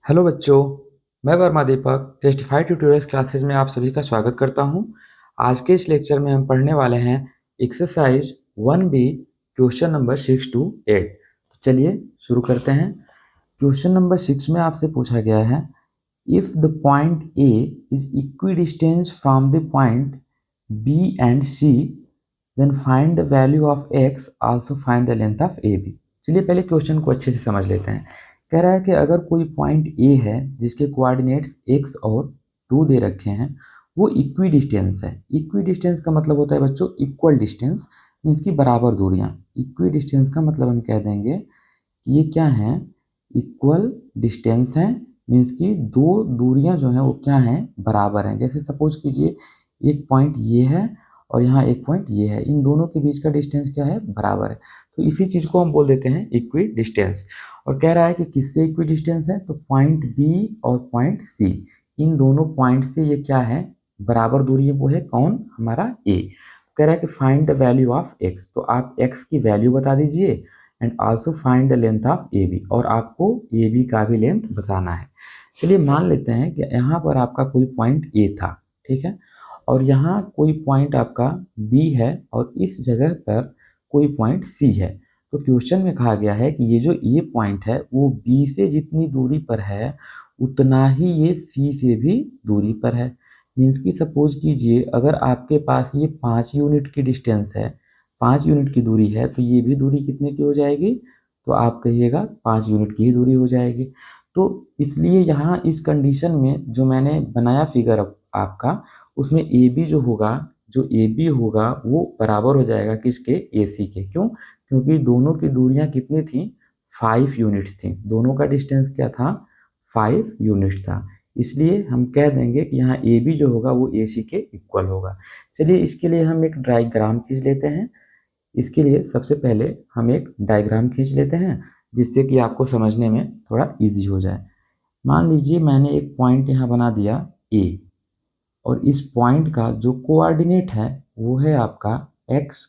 Hello बच्चों, मैं वर्मा दीपक testify tutorials classes में आप सभी का स्वागत करता हूं। आज के इस लेक्चर में हम पढ़ने वाले हैं exercise 1B question number 6 to 8। तो चलिए शुरू करते हैं। क्वेश्चन नंबर 6 में आपसे पूछा गया है, if the point A is equidistance from the point B and C, then find the value of x, also find the length of A B. चलिए पहले क्वेश्चन को अच्छे से समझ लेते हैं। कह रहा है कि अगर कोई पॉइंट ए है जिसके कोऑर्डिनेट्स x और 2 दे रखे हैं, वो इक्वी डिस्टेंस है। इक्वी डिस्टेंस का मतलब होता है बच्चों इक्वल डिस्टेंस, मीन्स की बराबर दूरियां। इक्वी डिस्टेंस का मतलब हम कह देंगे कि ये क्या है, इक्वल डिस्टेंस है, मीन्स की दो दूरियां जो हैं वो क्या हैं, बराबर हैं। जैसे सपोज कीजिए एक पॉइंट ये है और यहाँ एक पॉइंट ये है, इन दोनों के बीच का डिस्टेंस क्या है, बराबर है। तो इसी चीज को हम बोल देते हैं इक्वी डिस्टेंस। और कह रहा है कि किससे इक्वी डिस्टेंस है, तो पॉइंट बी और पॉइंट सी, इन दोनों पॉइंट से ये क्या है, बराबर दूरी है। वो है कौन, हमारा ए। कह रहा है कि find the value of x, तो आप एक्स की वैल्यू बता दीजिए and also find the length of A B, और आपको ए बी का भी लेंथ बताना है। चलिए मान लेते हैं कि यहाँ पर आपका कोई पॉइंट ए था, ठीक है, और यहाँ कोई पॉइंट आपका बी है और इस जगह पर कोई पॉइंट सी है। तो क्वेश्चन में कहा गया है कि ये जो ए पॉइंट है वो बी से जितनी दूरी पर है उतना ही ये सी से भी दूरी पर है। मीन्स की सपोज कीजिए अगर आपके पास ये 5 यूनिट की डिस्टेंस है, 5 यूनिट की दूरी है, तो ये भी दूरी कितने की हो जाएगी, तो आप कहिएगा 5 यूनिट की ही दूरी हो जाएगी। तो इसलिए यहाँ इस कंडीशन में जो मैंने बनाया फिगर आपका, उसमें ए बी जो होगा, जो ए बी होगा वो बराबर हो जाएगा किसके, ए सी के। क्यों, क्योंकि दोनों की दूरियां कितनी थी, 5 यूनिट्स थी। दोनों का डिस्टेंस क्या था, 5 यूनिट्स था। इसलिए हम कह देंगे कि यहाँ ए बी जो होगा वो ए सी के इक्वल होगा। चलिए इसके लिए हम एक डायग्राम खींच लेते हैं। इसके लिए सबसे पहले हम एक डायग्राम खींच लेते हैं जिससे कि आपको समझने में थोड़ा इजी हो जाए। मान लीजिए मैंने एक पॉइंट यहाँ बना दिया ए, और इस पॉइंट का जो कोऑर्डिनेट है वो है आपका x,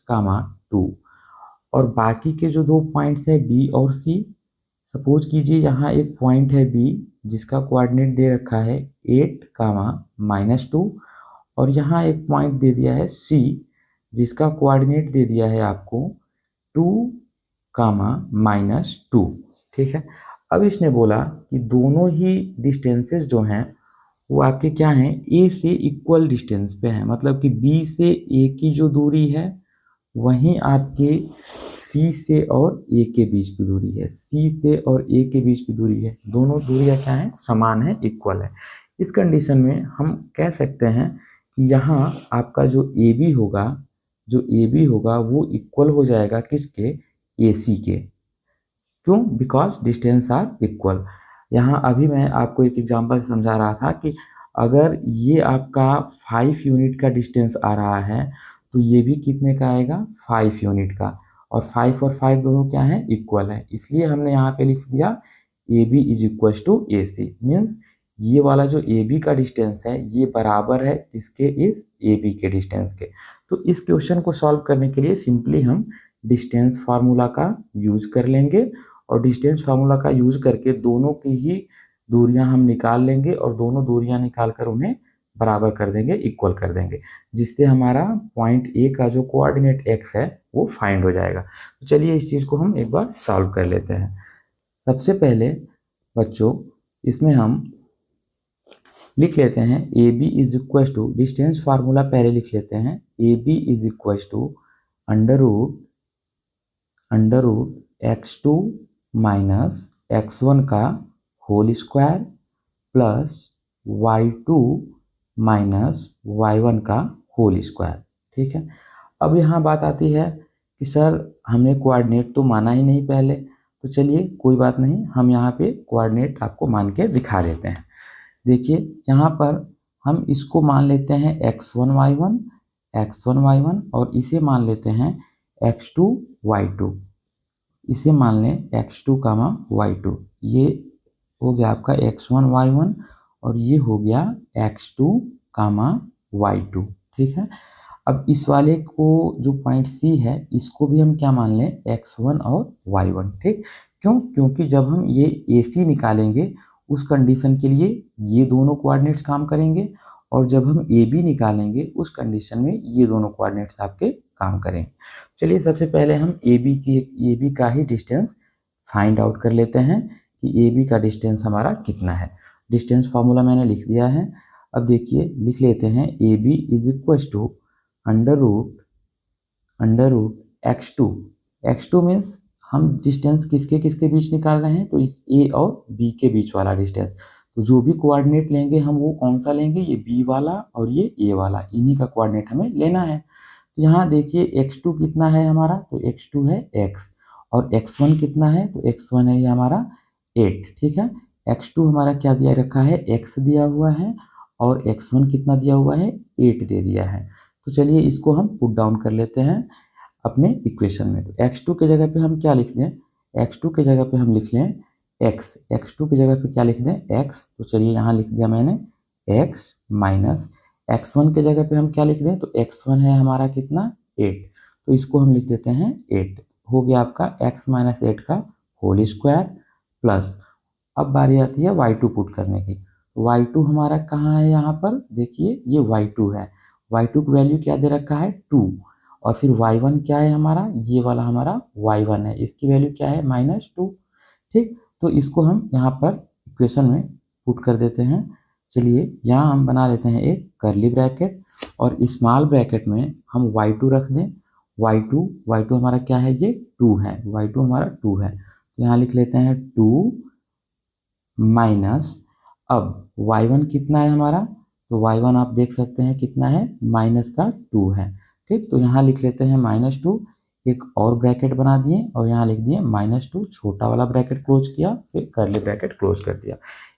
2, और बाकी के जो दो पॉइंट्स हैं बी और सी। सपोज कीजिए यहाँ एक पॉइंट है बी जिसका कोऑर्डिनेट दे रखा है 8, -2, और यहाँ एक पॉइंट दे दिया है सी जिसका कोऑर्डिनेट दे दिया है आपको 2, -2। ठीक है, अब इसने बोला कि दोनों ही डिस्टेंसेस जो हैं वो आपके क्या हैं, ए से इक्वल डिस्टेंस पे हैं। मतलब कि बी से ए की जो दूरी है वहीं आपके सी से और ए के बीच की दूरी है, सी से और ए के बीच की दूरी है, दोनों दूरियां क्या है, समान है, इक्वल है। इस कंडीशन में हम कह सकते हैं कि यहाँ आपका जो ए बी होगा, जो ए बी होगा वो इक्वल हो जाएगा किसके, ए सी के। क्यों, बिकॉज डिस्टेंस आर इक्वल। यहाँ अभी मैं आपको एक एग्जांपल समझा रहा था कि अगर ये आपका 5 यूनिट का डिस्टेंस आ रहा है तो ये भी कितने का आएगा, 5 यूनिट का, और 5 और 5 दोनों क्या है, इक्वल है। इसलिए हमने यहाँ पे लिख दिया A B is equal to A C. Means ये वाला जो ए बी का डिस्टेंस है ये बराबर है इसके, इस ए बी के डिस्टेंस के। तो इस क्वेश्चन को सॉल्व करने के लिए सिंपली हम डिस्टेंस फार्मूला का यूज कर लेंगे, और डिस्टेंस फार्मूला का यूज करके दोनों की ही दूरियां हम निकाल लेंगे और दोनों दूरियां निकाल कर उन्हें बराबर कर देंगे, इक्वल कर देंगे, जिससे हमारा पॉइंट ए का जो कोऑर्डिनेट एक्स है वो फाइंड हो जाएगा। तो चलिए इस चीज को हम एक बार सॉल्व कर लेते हैं। सबसे पहले बच्चों इसमें हम लिख लेते हैं A B is equal to, distance formula पहले लिख लेते हैं, A B is equal to under root x2 minus x1 का whole square plus y2 minus y1 का होल स्क्वायर। ठीक है, अब यहाँ बात आती है कि सर हमने कोऑर्डिनेट तो माना ही नहीं पहले, तो चलिए कोई बात नहीं, हम यहाँ पे कोऑर्डिनेट आपको मान के दिखा देते हैं। देखिए यहाँ पर हम इसको मान लेते हैं x1 y1, और इसे मान लेते हैं x2 y2, इसे मान लें x2 y2। ये हो गया आपका x1 y1 और ये हो गया x2 y2। ठीक है, अब इस वाले को जो पॉइंट C है इसको भी हम क्या मान लें, x1 और y1। ठीक, क्यों, क्योंकि जब हम ये AC निकालेंगे उस कंडीशन के लिए ये दोनों कोऑर्डिनेट्स काम करेंगे, और जब हम ए बी निकालेंगे उस कंडीशन में ये दोनों कोऑर्डिनेट्स आपके काम करेंगे। चलिए सबसे पहले हम ए बी का ही डिस्टेंस फाइंड आउट कर लेते हैं कि ए बी का डिस्टेंस हमारा कितना है। डिस्टेंस फार्मूला मैंने लिख दिया है। अब देखिए लिख लेते हैं A B is equal to under root x2 means हम डिस्टेंस किसके किसके बीच निकाल रहे हैं, तो इस ए और बी के बीच वाला डिस्टेंस। तो जो भी कोऑर्डिनेट लेंगे हम वो कौन सा लेंगे, ये बी वाला और ये ए वाला, इन्हीं का कोऑर्डिनेट हमें लेना है। तो यहाँ देखिए x2 कितना है हमारा, तो x2 है x, और x1 कितना है, तो x1 है ये हमारा 8। ठीक है, x2 हमारा क्या दिया रखा है, x दिया हुआ है, और x1 कितना दिया हुआ है, 8 दे दिया है। तो चलिए इसको हम पुट डाउन कर लेते हैं अपने इक्वेशन में। तो x2 के जगह पे हम क्या लिख दें, x2 के जगह पे हम लिख लें x, x2 की जगह पे क्या लिख दें, x। तो चलिए यहाँ लिख दिया मैंने x माइनस x1 के जगह पे हम क्या लिख दें, तो x1 है हमारा कितना, 8। तो इसको हम लिख देते हैं 8। हो गया आपका x माइनस 8 का होल स्क्वायर प्लस, अब बारी आती है y2 पुट करने की। y2 हमारा कहाँ है, यहाँ पर देखिए ये y2 है, y2 की वैल्यू क्या दे रखा है, 2। और फिर y1 क्या है हमारा, ये वाला हमारा y1 है, इसकी वैल्यू क्या है, -2। ठीक, तो इसको हम यहाँ पर इक्वेशन में पुट कर देते हैं। चलिए यहाँ हम बना लेते हैं एक करली ब्रैकेट, और स्मॉल ब्रैकेट में हम y2 रख दें। y2 हमारा क्या है, ये 2 है, y2 हमारा 2 है। तो यहाँ लिख लेते हैं 2 माइनस, अब y1 कितना है हमारा, तो y1 आप देख सकते हैं कितना है, माइनस का 2 है। ठीक, तो यहाँ लिख लेते हैं -2, एक और ब्रैकेट बना दिए और यहाँ लिख दिए -2, छोटा वाला ब्रैकेट क्लोज किया, फिर करली ब्रैकेट क्लोज कर दिया।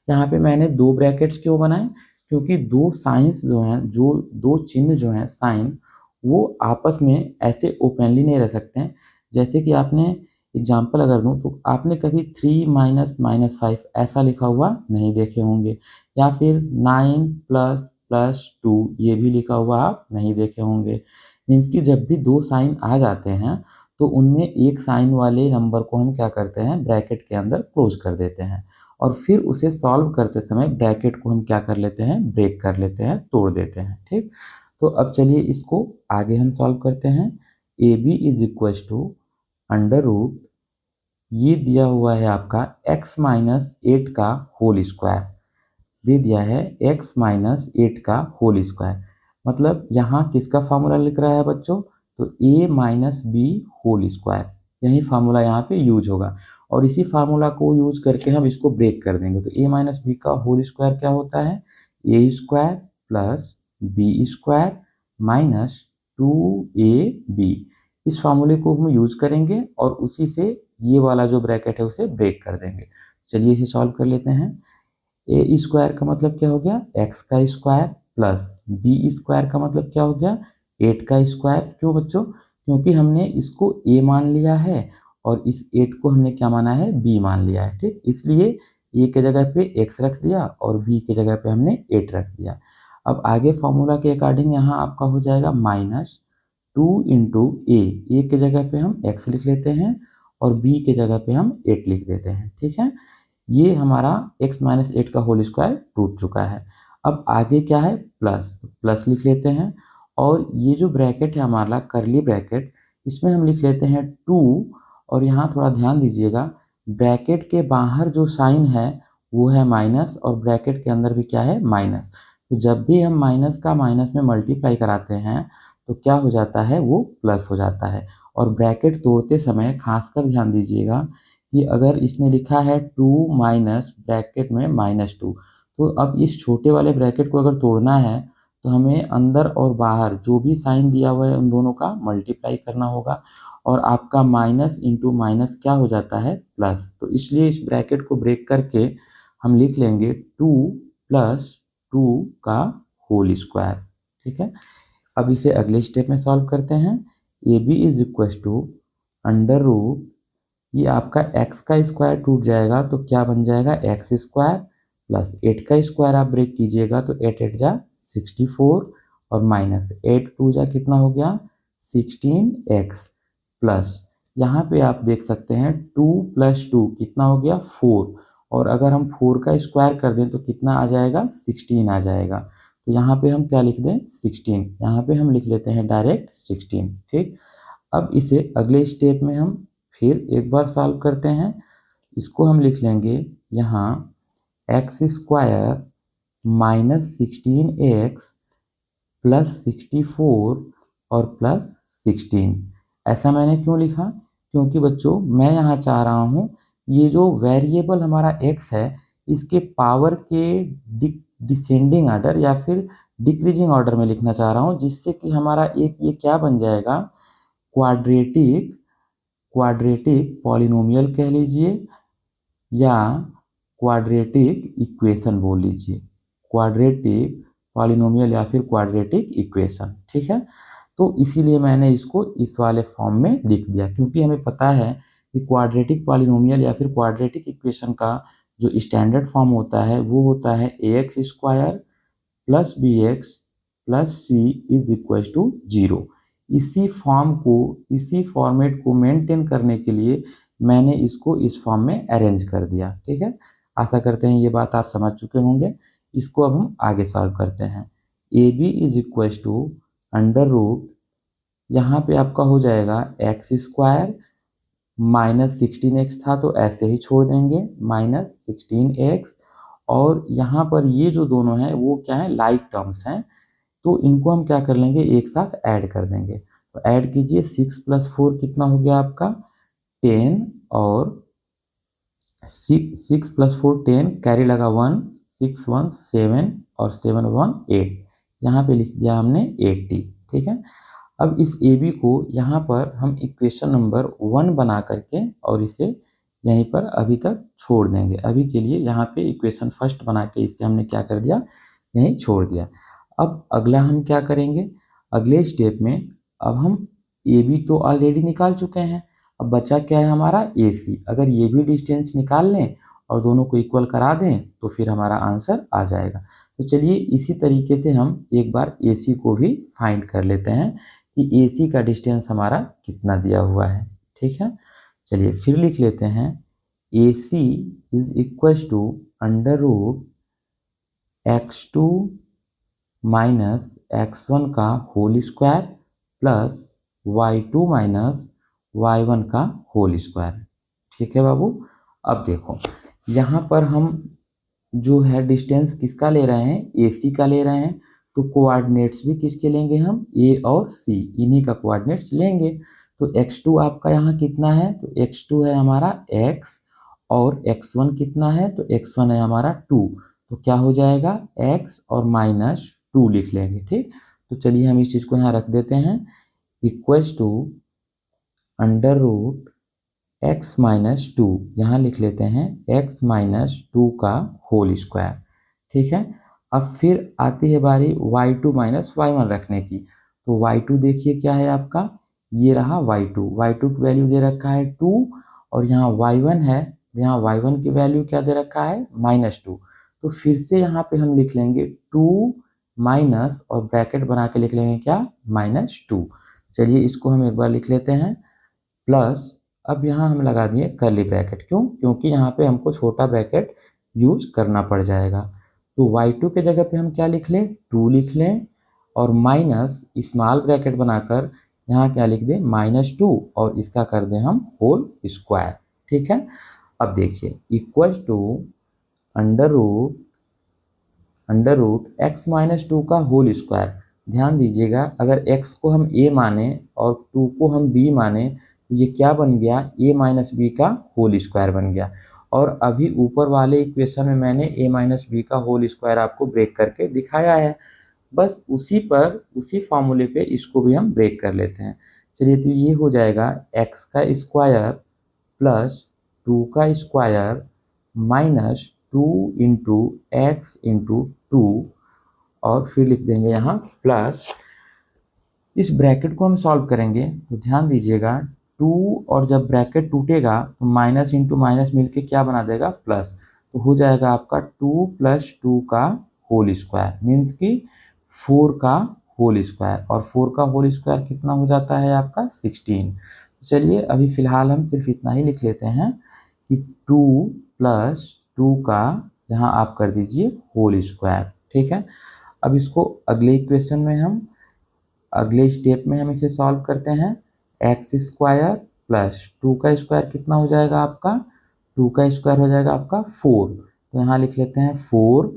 यहाँ पे मैंने दो ब्रैकेट्स क्यों बनाए, क्योंकि दो साइंस जो हैं, जो दो चिन्ह जो हैं साइन, वो आपस में ऐसे ओपनली नहीं रह सकते हैं। जैसे कि आपने एग्जाम्पल अगर दूँ तो आपने कभी 3 माइनस -5 ऐसा लिखा हुआ नहीं देखे होंगे, या फिर 9 प्लस प्लस 2 ये भी लिखा हुआ आप नहीं देखे होंगे। मीन्स कि जब भी दो साइन आ जाते हैं तो उनमें एक साइन वाले नंबर को हम क्या करते हैं, ब्रैकेट के अंदर क्लोज कर देते हैं, और फिर उसे सॉल्व करते समय ब्रैकेट को हम क्या कर लेते हैं, ब्रेक कर लेते हैं, तोड़ देते हैं। ठीक, तो अब चलिए इसको आगे हम सॉल्व करते हैं। A B is equal to under root, ये दिया हुआ है आपका x माइनस 8 का होल स्क्वायर, दे दिया है x माइनस 8 का होल स्क्वायर। मतलब यहाँ किसका फार्मूला लिख रहा है बच्चों, तो a minus B whole square, यही फार्मूला यहाँ पे यूज होगा, और इसी फार्मूला को यूज करके हम इसको ब्रेक कर देंगे। तो a माइनस बी का होल स्क्वायर क्या होता है, a स्क्वायर plus B square minus 2ab। इस फार्मूले को हम यूज करेंगे और उसी से ये वाला जो ब्रैकेट है उसे ब्रेक कर देंगे। चलिए इसे सॉल्व कर लेते हैं। ए स्क्वायर का मतलब क्या हो गया, एक्स का स्क्वायर प्लस बी स्क्वायर का मतलब क्या हो गया, 8 का स्क्वायर। क्यों बच्चों, क्योंकि हमने इसको ए मान लिया है और इस 8 को हमने क्या माना है, बी मान लिया है। ठीक, इसलिए ए के जगह पे एक्स रख दिया और बी के जगह पे हमने 8 रख दिया। अब आगे फॉर्मूला के अकॉर्डिंग यहाँ आपका हो जाएगा -2 इंटू ए के जगह पे हम एक्स लिख लेते हैं और बी के जगह पे हम 8 लिख देते हैं। ठीक है, ये हमारा x माइनस 8 का होल स्क्वायर टूट चुका है। अब आगे क्या है, प्लस, तो प्लस लिख लेते हैं, और ये जो ब्रैकेट है हमारा करली ब्रैकेट, इसमें हम लिख लेते हैं 2, और यहाँ थोड़ा ध्यान दीजिएगा, ब्रैकेट के बाहर जो साइन है वो है माइनस, और ब्रैकेट के अंदर भी क्या है, माइनस। तो जब भी हम माइनस का माइनस में मल्टीप्लाई कराते हैं तो क्या हो जाता है, वो प्लस हो जाता है। और ब्रैकेट तोड़ते समय खासकर ध्यान दीजिएगा कि अगर इसने लिखा है 2 माइनस ब्रैकेट में -2, तो अब इस छोटे वाले ब्रैकेट को अगर तोड़ना है तो हमें अंदर और बाहर जो भी साइन दिया हुआ है उन दोनों का मल्टीप्लाई करना होगा, और आपका माइनस इंटू माइनस क्या हो जाता है, प्लस। तो इसलिए इस ब्रैकेट को ब्रेक करके हम लिख लेंगे 2 प्लस 2 का होल स्क्वायर। ठीक है, अब इसे अगले स्टेप में सॉल्व करते हैं। A B is equal to under root, ये आपका x का स्क्वायर टूट जाएगा तो क्या बन जाएगा, x स्क्वायर प्लस 8 का स्क्वायर आप ब्रेक कीजिएगा तो 8 8 जा 64, और माइनस 8 2 जा कितना हो गया, 16x प्लस, यहाँ पे आप देख सकते हैं 2 प्लस 2 कितना हो गया, 4, और अगर हम 4 का स्क्वायर कर दें तो कितना आ जाएगा, 16 आ जाएगा। तो यहाँ पे हम क्या लिख दें, 16। यहाँ पे हम लिख लेते हैं डायरेक्ट 16। ठीक, अब इसे अगले स्टेप में हम फिर एक बार सॉल्व करते हैं। इसको हम लिख लेंगे यहाँ x square minus 16x plus 64 और प्लस 16। ऐसा मैंने क्यों लिखा, क्योंकि बच्चों मैं यहाँ चाह रहा हूँ ये जो वेरिएबल हमारा x है इसके पावर के डिसेंडिंग ऑर्डर या फिर डिक्रीजिंग ऑर्डर में लिखना चाह रहा हूँ, जिससे कि हमारा एक ये क्या बन जाएगा, क्वाड्रेटिक पॉलिनोमियल कह लीजिए या क्वाड्रेटिक इक्वेशन बोल लीजिए, क्वाड्रेटिक पॉलिनोमियल या फिर क्वाड्रेटिक इक्वेशन। ठीक है, तो इसीलिए मैंने इसको इस वाले फॉर्म में लिख दिया, क्योंकि हमें पता है कि क्वाड्रेटिक पॉलिनोमियल या फिर क्वाड्रेटिक इक्वेशन का जो स्टैंडर्ड फॉर्म होता है वो होता है ax square plus bx plus c is equal to 0। इसी फॉर्मेट को मेंटेन करने के लिए मैंने इसको इस फॉर्म में अरेंज कर दिया। ठीक है, आशा करते हैं ये बात आप समझ चुके होंगे। इसको अब हम आगे सॉल्व करते हैं। A B is equal to under root, यहाँ पे आपका हो जाएगा एक्स स्क्वायर माइनस 16x था तो ऐसे ही छोड़ देंगे माइनस 16x, और यहाँ पर ये जो दोनों हैं वो क्या है, लाइक टर्म्स हैं, तो इनको हम क्या कर लेंगे, एक साथ ऐड कर देंगे। तो ऐड कीजिए, 6 प्लस 4 कितना हो गया आपका 10, और 6 प्लस 4 10, कैरी लगा 1, 6 1 7 और 7 1 8, यहाँ पे लिख दिया हमने 80। ठीक है, अब इस ए बी को यहाँ पर हम इक्वेशन नंबर 1 बना करके और इसे यहीं पर अभी तक छोड़ देंगे। अभी के लिए यहाँ पे इक्वेशन फर्स्ट बना के इसे हमने क्या कर दिया, यहीं छोड़ दिया। अब अगला हम क्या करेंगे, अगले स्टेप में अब हम ए बी तो ऑलरेडी निकाल चुके हैं, अब बचा क्या है हमारा ए सी। अगर ये भी डिस्टेंस निकाल लें और दोनों को इक्वल करा दें तो फिर हमारा आंसर आ जाएगा। तो चलिए इसी तरीके से हम एक बार ए सी को भी फाइंड कर लेते हैं कि ए सी का डिस्टेंस हमारा कितना दिया हुआ है। ठीक है, चलिए फिर लिख लेते हैं A C is equal to under root x2 minus x1 का whole square plus y2 minus y1 का होल स्क्वायर। ठीक है बाबू, अब देखो यहाँ पर हम जो है डिस्टेंस किसका ले रहे हैं, ए सी का ले रहे हैं, तो कोऑर्डिनेट्स भी किसके लेंगे हम, ए और सी, इन्हीं का कोऑर्डिनेट्स लेंगे। तो x2 आपका यहाँ कितना है, तो x2 है हमारा x, और x1 कितना है, तो x1 है हमारा 2, तो क्या हो जाएगा x और माइनस 2 लिख लेंगे। ठीक, तो चलिए हम इस चीज़ को यहाँ रख देते हैं, equals to under root x minus 2, यहाँ लिख लेते हैं x माइनस 2 का होल स्क्वायर। ठीक है, अब फिर आती है बारी y2 माइनस y1 रखने की, तो y2 देखिए क्या है आपका, ये रहा y2 की वैल्यू दे रखा है 2, और यहाँ y1 है, यहाँ y1 की वैल्यू क्या दे रखा है, -2। तो फिर से यहाँ पे हम लिख लेंगे 2 माइनस और ब्रैकेट बना के लिख लेंगे क्या, -2। चलिए इसको हम एक बार लिख लेते हैं प्लस, अब यहाँ हम लगा दिए कर्ली ब्रैकेट, क्यों, क्योंकि यहाँ पे हमको छोटा ब्रैकेट यूज करना पड़ जाएगा। तो y2 के जगह पे हम क्या लिख लें, 2 लिख लें, और माइनस स्मॉल ब्रैकेट बनाकर यहाँ क्या लिख दें, -2, और इसका कर दें हम होल स्क्वायर। ठीक है, अब देखिए equal to under root x minus 2 का होल स्क्वायर। ध्यान दीजिएगा, अगर x को हम a माने और 2 को हम b माने तो ये क्या बन गया, a माइनस बी का होल स्क्वायर बन गया। और अभी ऊपर वाले इक्वेशन में मैंने a माइनस बी का होल स्क्वायर आपको ब्रेक करके दिखाया है, बस उसी फॉर्मूले पे इसको भी हम ब्रेक कर लेते हैं। चलिए तो ये हो जाएगा x का स्क्वायर प्लस 2 का square minus 2 into x into 2, और फिर लिख देंगे यहाँ प्लस, इस ब्रैकेट को हम सॉल्व करेंगे तो ध्यान दीजिएगा 2, और जब ब्रैकेट टूटेगा तो माइनस इंटू माइनस मिलके क्या बना देगा, प्लस, तो हो जाएगा आपका 2 प्लस 2 का होल स्क्वायर, मीन्स कि 4 का होल स्क्वायर, और 4 का होल स्क्वायर कितना हो जाता है आपका 16। चलिए अभी फिलहाल हम सिर्फ इतना ही लिख लेते हैं कि 2 प्लस 2 का यहाँ आप कर दीजिए होल स्क्वायर। ठीक है, अब इसको अगले इक्वेशन में अगले स्टेप में हम इसे सॉल्व करते हैं। एक्स स्क्वायर प्लस 2 का स्क्वायर कितना हो जाएगा आपका, 2 का स्क्वायर हो जाएगा आपका 4। तो यहाँ लिख लेते हैं 4।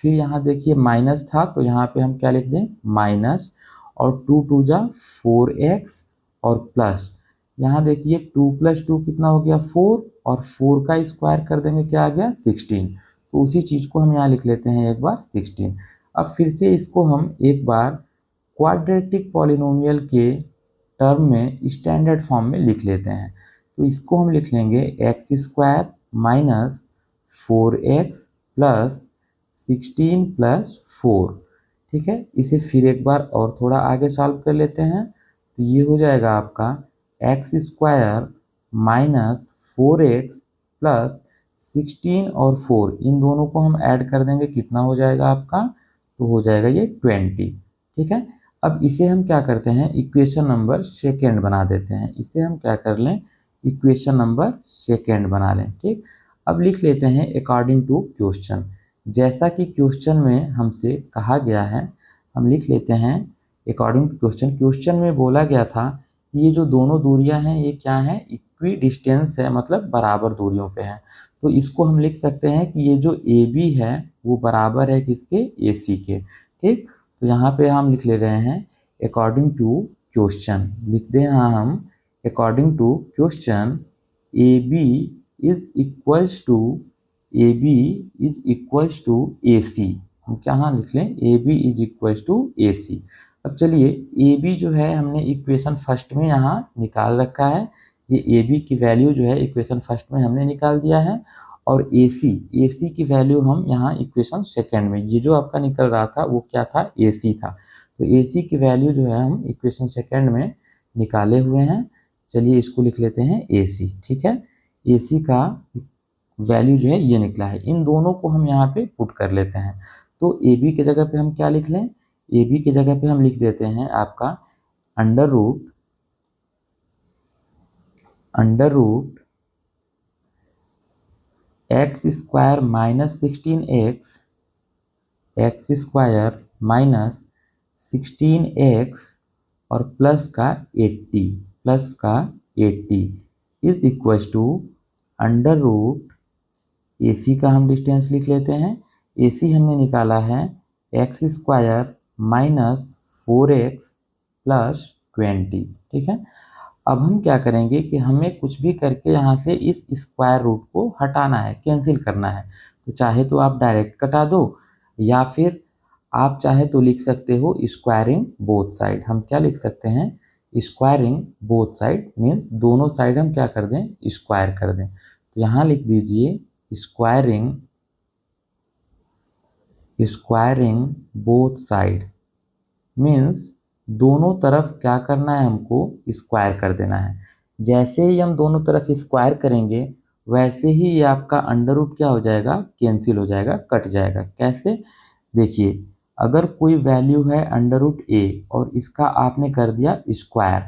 फिर यहाँ देखिए माइनस था तो यहाँ पे हम क्या लिख दें, माइनस, और 2 2 जा 4x, और प्लस यहाँ देखिए 2 + 2 कितना हो गया 4, और 4 का स्क्वायर कर देंगे क्या आ गया 16। तो उसी चीज़ को हम यहाँ लिख लेते हैं एक बार 16। अब फिर से इसको हम एक बार क्वाड्रेटिक पॉलिनोमियल के टर्म में स्टैंडर्ड फॉर्म में लिख लेते हैं। तो इसको हम लिख लेंगे x square minus 4x plus 16 plus 4। ठीक है, इसे फिर एक बार और थोड़ा आगे सॉल्व कर लेते हैं। तो ये हो जाएगा आपका x square minus 4x plus 16 और 4, इन दोनों को हम ऐड कर देंगे, कितना हो जाएगा आपका, तो हो जाएगा ये 20। ठीक है, अब इसे हम क्या करते हैं, इक्वेशन नंबर सेकेंड बना देते हैं। इसे हम क्या कर लें, इक्वेशन नंबर सेकेंड बना लें। ठीक, अब लिख लेते हैं अकॉर्डिंग टू क्वेश्चन, जैसा कि क्वेश्चन में हमसे कहा गया है हम लिख लेते हैं अकॉर्डिंग टू क्वेश्चन। क्वेश्चन में बोला गया था कि ये जो दोनों दूरियां हैं ये क्या हैं, इक्वी डिस्टेंस है, मतलब बराबर दूरियों पे हैं। तो इसको हम लिख सकते हैं कि ये जो ए बी है वो बराबर है किसके, ए सी के। ठीक, तो यहाँ पे हम लिख ले रहे हैं अकॉर्डिंग टू क्वेश्चन, लिख दें हाँ हम according to question A B is equals to A B is equals to A C. हम क्या हाँ लिख लें, A B is equals to A C. अब चलिए ए बी जो है हमने इक्वेशन फर्स्ट में यहाँ निकाल रखा है, ये ए बी की वैल्यू जो है इक्वेशन फर्स्ट में हमने निकाल दिया है, और ए सी की वैल्यू हम यहाँ इक्वेशन सेकेंड में, ये जो आपका निकल रहा था वो क्या था, ए सी था। तो ए सी की वैल्यू जो है हम इक्वेशन सेकेंड में निकाले हुए हैं। चलिए इसको लिख लेते हैं ए सी। ठीक है, ए सी का वैल्यू जो है ये निकला है, इन दोनों को हम यहाँ पे पुट कर लेते हैं। तो ए बी की जगह पे हम क्या लिख लें, ए बी की जगह पे हम लिख देते हैं आपका under root x square minus 16x, x square minus 16x और प्लस का 80 is equal to under root A C का हम डिस्टेंस लिख लेते हैं। ए सी हमने निकाला है x square minus 4x plus 20। ठीक है, अब हम क्या करेंगे कि हमें कुछ भी करके यहाँ से इस स्क्वायर रूट को हटाना है, कैंसिल करना है। तो चाहे तो आप डायरेक्ट कटा दो, या फिर आप चाहे तो लिख सकते हो स्क्वायरिंग बोथ साइड। हम क्या लिख सकते हैं, स्क्वायरिंग बोथ साइड मीन्स दोनों साइड हम क्या कर दें, स्क्वायर कर दें। तो यहाँ लिख दीजिए स्क्वायरिंग बोथ साइड्स मीन्स दोनों तरफ क्या करना है, हमको स्क्वायर कर देना है। जैसे ही हम दोनों तरफ स्क्वायर करेंगे वैसे ही ये आपका अंडर रूट क्या हो जाएगा, कैंसिल हो जाएगा, कट जाएगा। कैसे, देखिए अगर कोई वैल्यू है अंडर रूट ए और इसका आपने कर दिया स्क्वायर,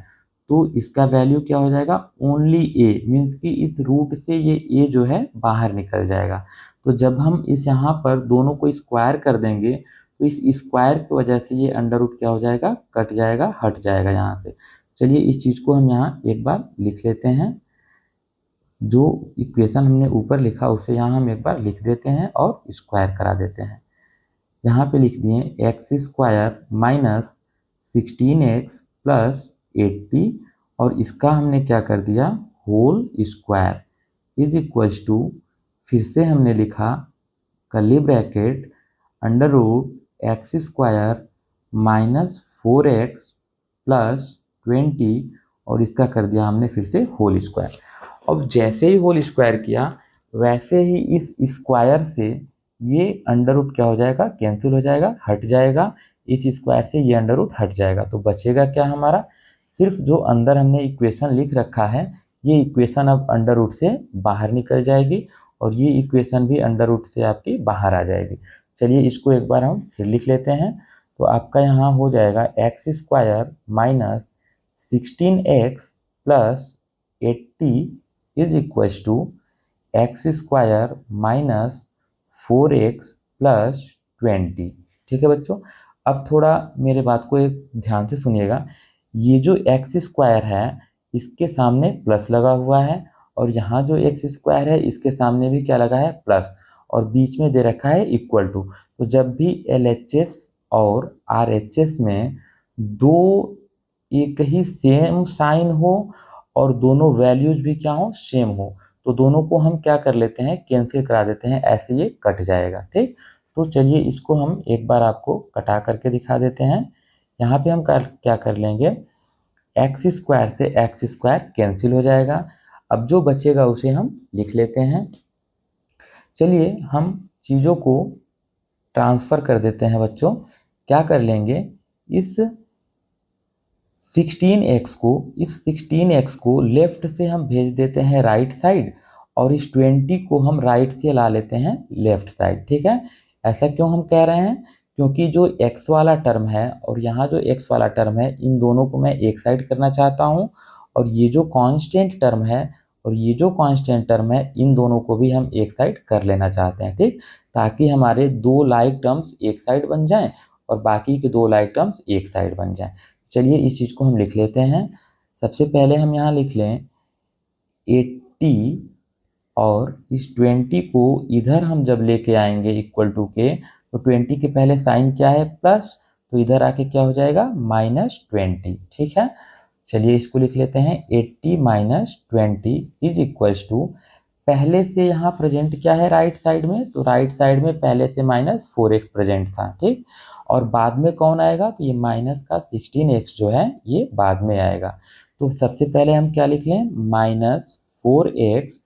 तो इसका वैल्यू क्या हो जाएगा, ओनली ए मीन्स कि इस रूट से ये ए जो है बाहर निकल जाएगा। तो जब हम इस यहाँ पर दोनों को स्क्वायर कर देंगे तो इस स्क्वायर की वजह से ये अंडर रूट क्या हो जाएगा, कट जाएगा, हट जाएगा यहाँ से। चलिए इस चीज़ को हम यहाँ एक बार लिख लेते हैं, जो इक्वेशन हमने ऊपर लिखा उसे यहाँ हम एक बार लिख देते हैं और स्क्वायर करा देते हैं। यहाँ पे लिख दिए x square minus 16x plus 80, और इसका हमने क्या कर दिया, whole square is equals to, फिर से हमने लिखा curly bracket under root x square minus 4x plus 20, और इसका कर दिया हमने फिर से होल स्क्वायर। अब जैसे ही होल स्क्वायर किया वैसे ही इस स्क्वायर से ये अंडर रूट क्या हो जाएगा, कैंसिल हो जाएगा, हट जाएगा। इस स्क्वायर से ये अंडर रूट हट जाएगा, तो बचेगा क्या हमारा, सिर्फ जो अंदर हमने इक्वेशन लिख रखा है ये इक्वेशन अब अंडर रूट से बाहर निकल जाएगी, और ये इक्वेशन भी अंडर रूट से आपकी बाहर आ जाएगी। चलिए इसको एक बार हम फिर लिख लेते हैं। तो आपका यहाँ हो जाएगा x square minus 16x plus 80 is equals to, x square minus 4x plus 20। ठीक है बच्चों, अब थोड़ा मेरे बात को एक ध्यान से सुनिएगा। ये जो एक्स स्क्वायर है इसके सामने प्लस लगा हुआ है, और यहाँ जो एक्स स्क्वायर है इसके सामने भी क्या लगा है, प्लस, और बीच में दे रखा है इक्वल टू। तो जब भी LHS और RHS में दो एक ही सेम साइन हो और दोनों वैल्यूज भी क्या हो, सेम हो, तो दोनों को हम क्या कर लेते हैं, कैंसिल करा देते हैं, ऐसे ये कट जाएगा। ठीक, तो चलिए इसको हम एक बार आपको कटा करके दिखा देते हैं। यहाँ पे हम क्या कर लेंगे, एक्स स्क्वायर से एक्स स्क्वायर कैंसिल हो जाएगा। अब जो बचेगा उसे हम लिख लेते हैं। चलिए हम चीज़ों को ट्रांसफ़र कर देते हैं बच्चों। क्या कर लेंगे, इस 16x को लेफ्ट से हम भेज देते हैं राइट साइड, और इस 20 को हम राइट से ला लेते हैं लेफ्ट साइड। ठीक है, ऐसा क्यों हम कह रहे हैं, क्योंकि जो x वाला टर्म है और यहाँ जो x वाला टर्म है, इन दोनों को मैं एक साइड करना चाहता हूँ, और ये जो कांस्टेंट टर्म है और ये जो कांस्टेंट टर्म है, इन दोनों को भी हम एक साइड कर लेना चाहते हैं। ठीक, ताकि हमारे दो लाइक टर्म्स एक साइड बन जाएं और बाकी के दो लाइक टर्म्स एक साइड बन जाएं। चलिए इस चीज़ को हम लिख लेते हैं। सबसे पहले हम यहाँ लिख लें 80, और इस 20 को इधर हम जब लेके आएंगे इक्वल टू के, तो 20 के पहले साइन क्या है, प्लस, तो इधर आके क्या हो जाएगा, -20। ठीक है, चलिए इसको लिख लेते हैं 80 - 20 इज इक्वल्स टू, पहले से यहाँ प्रेजेंट क्या है राइट साइड में, तो राइट साइड में पहले से -4x प्रेजेंट था। ठीक, और बाद में कौन आएगा, तो ये माइनस का 16x जो है ये बाद में आएगा। तो सबसे पहले हम क्या लिख लें, -4x,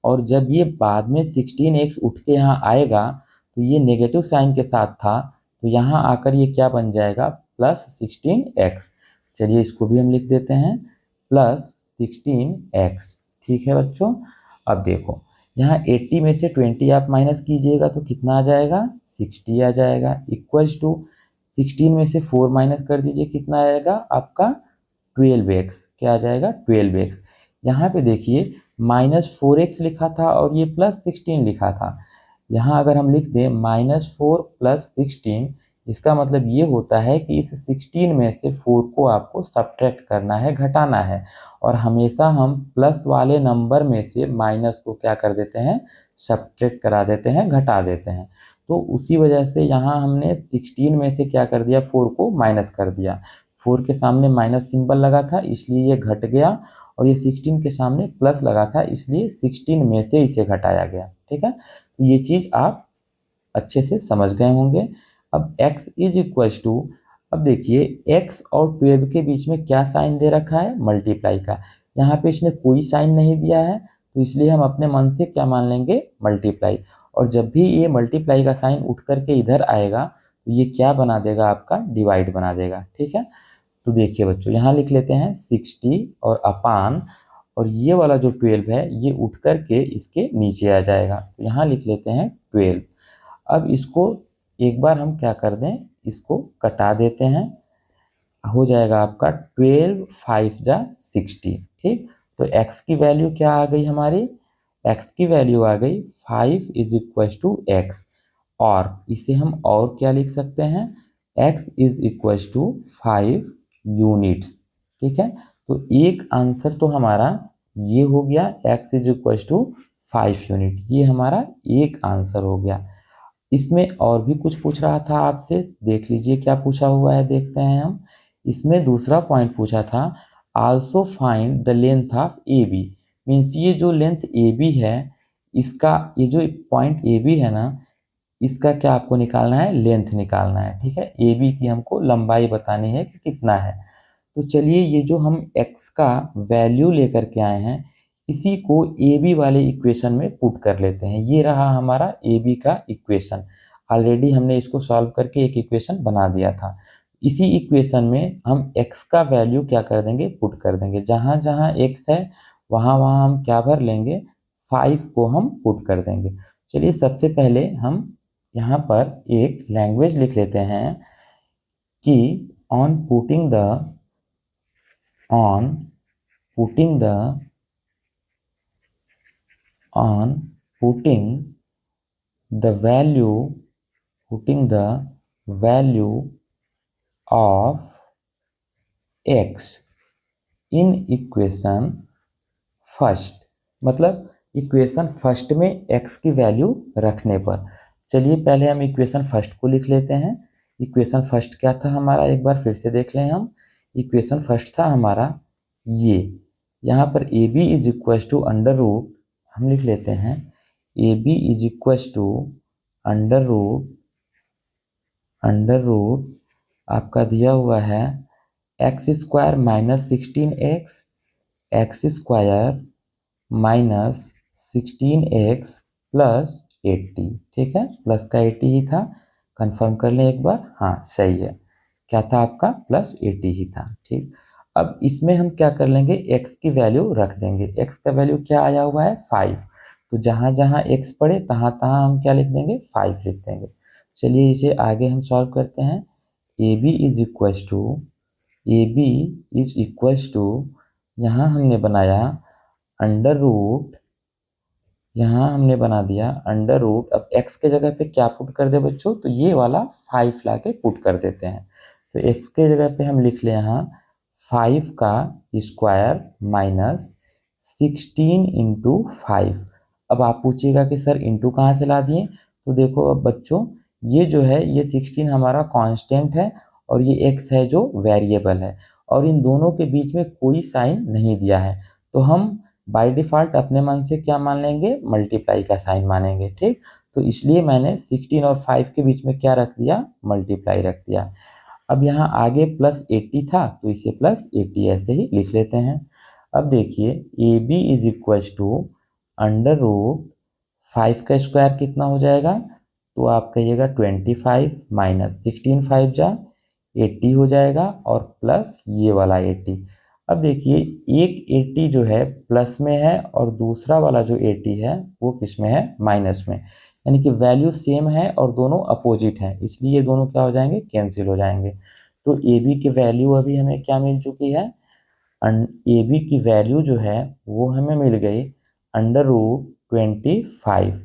और जब ये बाद में 16x उठ के यहाँ आएगा तो ये नेगेटिव साइन के साथ था, तो यहाँ आकर ये क्या बन जाएगा, +16x। चलिए इसको भी हम लिख देते हैं +16x। ठीक है बच्चों, अब देखो यहाँ 80 में से 20 आप माइनस कीजिएगा तो कितना आ जाएगा, 60 आ जाएगा, इक्वल्स टू 16 में से 4 माइनस कर दीजिए, कितना आएगा आपका 12x। क्या आ जाएगा, 12x। यहाँ पे देखिए -4x लिखा था और ये +16 लिखा था। यहाँ अगर हम लिख दें -4 + 16, इसका मतलब ये होता है कि इस 16 में से 4 को आपको सब्ट्रैक्ट करना है, घटाना है, और हमेशा हम प्लस वाले नंबर में से माइनस को क्या कर देते हैं, सब्ट्रैक्ट करा देते हैं, घटा देते हैं। तो उसी वजह से यहाँ हमने 16 में से क्या कर दिया, 4 को माइनस कर दिया। 4 के सामने माइनस सिंबल लगा था इसलिए ये घट गया, और ये 16 के सामने प्लस लगा था इसलिए 16 में से इसे घटाया गया। ठीक है, तो ये चीज़ आप अच्छे से समझ गए होंगे। अब x इज इक्वल्स टू, अब देखिए x और 12 के बीच में क्या साइन दे रखा है, मल्टीप्लाई का। यहाँ पे इसने कोई साइन नहीं दिया है, तो इसलिए हम अपने मन से क्या मान लेंगे, मल्टीप्लाई। और जब भी ये मल्टीप्लाई का साइन उठ करके इधर आएगा तो ये क्या बना देगा, आपका डिवाइड बना देगा। ठीक है, तो देखिए बच्चों यहाँ लिख लेते हैं 60 और अपान, और ये वाला जो 12 है ये उठ करके इसके नीचे आ जाएगा, तो यहाँ लिख लेते हैं 12। अब इसको एक बार हम क्या कर दें, इसको कटा देते हैं, हो जाएगा आपका 12 5 जा 60। ठीक, तो x की वैल्यू क्या आ गई हमारी, x की वैल्यू आ गई 5 इज इक्वल टू x, और इसे हम और क्या लिख सकते हैं, x is equal to 5 units. ठीक है, तो एक आंसर तो हमारा ये हो गया, x is equal to 5 unit, ये हमारा एक आंसर हो गया। इसमें और भी कुछ पूछ रहा था आपसे, देख लीजिए क्या पूछा हुआ है, देखते हैं हम। इसमें दूसरा पॉइंट पूछा था, also find the length of A B. Means ये जो लेंथ ए बी है, इसका ये जो पॉइंट ए बी है ना, इसका क्या आपको निकालना है, लेंथ निकालना है। ठीक है, ए बी की हमको लंबाई बतानी है कि कितना है। तो चलिए ये जो हम x का वैल्यू लेकर के आए हैं, इसी को ए बी वाले इक्वेशन में पुट कर लेते हैं। ये रहा हमारा ए बी का इक्वेशन, ऑलरेडी हमने इसको सॉल्व करके एक इक्वेशन बना दिया था। इसी इक्वेशन में हम x का वैल्यू क्या कर देंगे, पुट कर देंगे। जहाँ जहाँ x है वहाँ वहाँ हम क्या भर लेंगे, 5 को हम पुट कर देंगे। चलिए सबसे पहले हम यहाँ पर एक लैंग्वेज लिख लेते हैं कि on putting the on putting the on putting the value of x in equation first, मतलब इक्वेशन फर्स्ट में x की वैल्यू रखने पर। चलिए पहले हम इक्वेशन फर्स्ट को लिख लेते हैं। इक्वेशन फर्स्ट क्या था हमारा, एक बार फिर से देख लें हम। इक्वेशन फर्स्ट था हमारा ये, यहाँ पर A B is equal to under root, हम लिख लेते हैं A B is equal to under root आपका दिया हुआ है x square minus 16x, x square minus 16x plus 80। ठीक है, प्लस का 80 ही था, कंफर्म कर लें एक बार। हाँ सही है, क्या था आपका प्लस 80 ही था। ठीक, अब इसमें हम क्या कर लेंगे, x की वैल्यू रख देंगे। x का वैल्यू क्या आया हुआ है 5, तो जहाँ जहाँ x पड़े तहाँ तहाँ हम क्या लिख देंगे 5 लिख देंगे। चलिए इसे आगे हम सॉल्व करते हैं। A B is equal to यहाँ हमने बनाया अंडर रूट, यहाँ हमने बना दिया अंडर रूट। अब x के जगह पे क्या पुट कर दे बच्चों, तो ये वाला 5 ला के पुट कर देते हैं। तो x के जगह पे हम लिख ले यहाँ 5 का स्क्वायर माइनस 16 इंटू 5। अब आप पूछिएगा कि सर इंटू कहाँ से ला दिए, तो देखो अब बच्चों ये जो है ये 16 हमारा कांस्टेंट है और ये x है जो वेरिएबल है, और इन दोनों के बीच में कोई साइन नहीं दिया है, तो हम बाय डिफ़ॉल्ट अपने मन से क्या मान लेंगे, मल्टीप्लाई का साइन मानेंगे। ठीक, तो इसलिए मैंने 16 और 5 के बीच में क्या रख दिया, मल्टीप्लाई रख दिया। अब यहाँ आगे प्लस 80 था तो इसे प्लस 80 ऐसे ही लिख लेते हैं। अब देखिए A B is equal to under root 5 का स्क्वायर कितना हो जाएगा, तो आप कहिएगा 25 माइनस 16 5 जा 80 हो जाएगा और प्लस ये वाला 80। अब देखिए एक 80 जो है प्लस में है और दूसरा वाला जो 80 है वो किस में है, माइनस में, यानी कि वैल्यू सेम है और दोनों अपोजिट हैं, इसलिए ये दोनों क्या हो जाएंगे, कैंसिल हो जाएंगे। तो ए बी की वैल्यू अभी हमें क्या मिल चुकी है, ए बी की वैल्यू जो है वो हमें मिल गई अंडर रूट 25।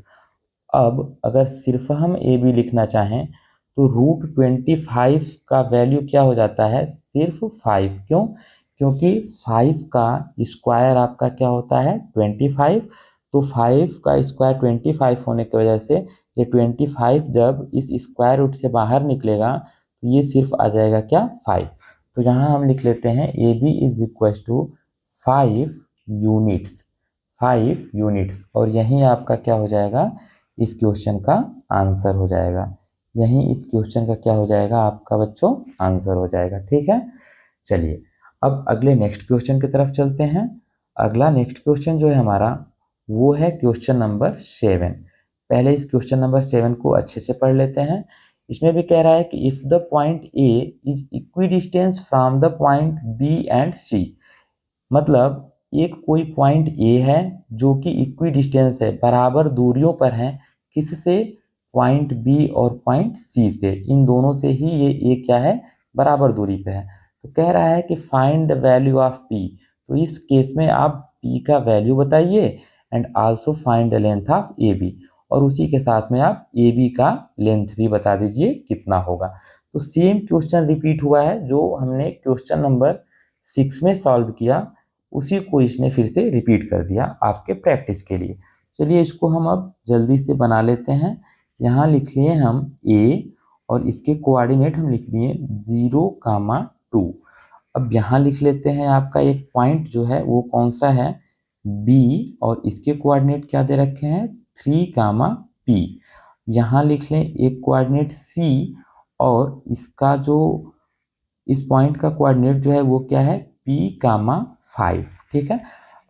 अब अगर सिर्फ हम ए बी लिखना चाहें तो रूट 25 का वैल्यू क्या हो जाता है, सिर्फ 5। क्यों, क्योंकि 5 का स्क्वायर आपका क्या होता है 25, तो 5 का स्क्वायर 25 होने की वजह से ये 25 जब इस स्क्वायर रूट से बाहर निकलेगा तो ये सिर्फ आ जाएगा क्या 5। तो यहाँ हम लिख लेते हैं A B is equal to 5 units, 5 units, और यही आपका क्या हो जाएगा, इस क्वेश्चन का आंसर हो जाएगा। यही इस क्वेश्चन का क्या हो जाएगा आपका बच्चों, आंसर हो जाएगा। ठीक है, चलिए अब अगले नेक्स्ट क्वेश्चन की तरफ चलते हैं। अगला नेक्स्ट क्वेश्चन जो है हमारा वो है क्वेश्चन नंबर 7। पहले इस क्वेश्चन नंबर 7 को अच्छे से पढ़ लेते हैं। इसमें भी कह रहा है कि if the point A is equidistance from the point B and C, मतलब एक कोई पॉइंट ए है जो कि इक्विडिस्टेंस है, बराबर दूरियों पर है, किससे, पॉइंट बी और पॉइंट सी से, इन दोनों से ही ये ए क्या है, बराबर दूरी पे है। तो कह रहा है कि find the value of P, तो इस केस में आप पी का वैल्यू बताइए and also find the length of A B, और उसी के साथ में आप ए बी का लेंथ भी बता दीजिए कितना होगा। तो सेम क्वेश्चन रिपीट हुआ है जो हमने क्वेश्चन नंबर 6 में सॉल्व किया, उसी को इसने फिर से रिपीट कर दिया आपके प्रैक्टिस के लिए। चलिए इसको हम अब जल्दी से बना लेते हैं। यहाँ लिख लिए हम a और इसके कोऑर्डिनेट हम लिख दिए 0, 2। अब यहाँ लिख लेते हैं आपका एक पॉइंट जो है वो कौन सा है, b, और इसके कोऑर्डिनेट क्या दे रखे हैं 3, p। यहाँ लिख लें एक कोऑर्डिनेट c और इसका जो इस पॉइंट का कोऑर्डिनेट जो है वो क्या है p, 5। ठीक है,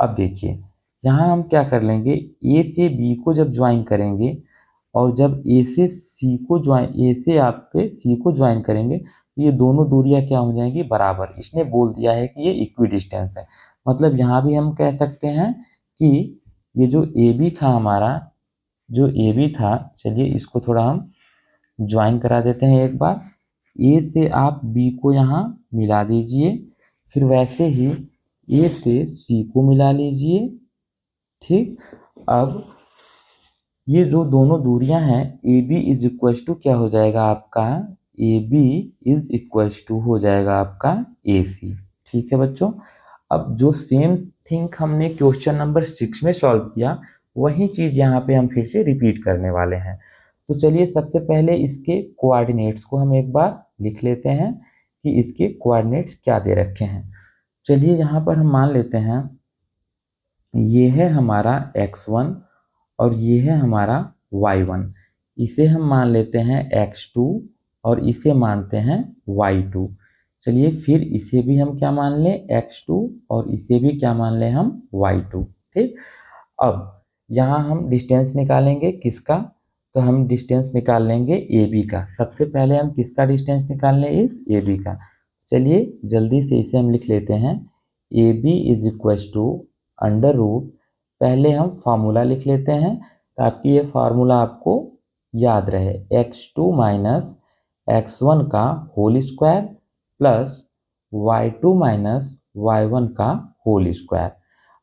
अब देखिए यहाँ हम क्या कर लेंगे, ए से बी को जब ज्वाइन करेंगे और जब ए से सी को ज्वाइन, ए से आपके सी को ज्वाइन करेंगे तो ये दोनों दूरियां क्या हो जाएंगी, बराबर। इसने बोल दिया है कि ये इक्विडिस्टेंस है, मतलब यहाँ भी हम कह सकते हैं कि ये जो ए बी था हमारा, जो ए बी था, चलिए इसको थोड़ा हम ज्वाइन करा देते हैं एक बार। ए से आप बी को यहाँ मिला दीजिए, फिर वैसे ही ए से सी को मिला लीजिए। ठीक, अब ये जो दोनों दूरियां हैं A B is equal to क्या हो जाएगा आपका, A B is equal to हो जाएगा आपका ए सी। ठीक है बच्चों, अब जो सेम थिंग हमने क्वेश्चन नंबर 6 में सॉल्व किया वही चीज यहाँ पे हम फिर से रिपीट करने वाले हैं। तो चलिए सबसे पहले इसके कोऑर्डिनेट्स को हम एक बार लिख लेते हैं कि इसके कोऑर्डिनेट्स क्या दे रखे हैं। चलिए यहाँ पर हम मान लेते हैं ये है हमारा x1 और ये है हमारा y1। इसे हम मान लेते हैं x2 और इसे मानते हैं y2। चलिए फिर इसे भी हम क्या मान लें, x2 और इसे भी क्या मान लें हम, y2। ठीक, अब यहाँ हम डिस्टेंस निकालेंगे किसका, तो हम डिस्टेंस निकाल लेंगे ए बी का। सबसे पहले हम किसका डिस्टेंस निकाल लें, इस ए बी का। चलिए जल्दी से इसे हम लिख लेते हैं, A B is equal to under root, पहले हम फार्मूला लिख लेते हैं ताकि ये फार्मूला आपको याद रहे, x2 माइनस x1 का whole square plus y2 minus y1 का होल स्क्वायर।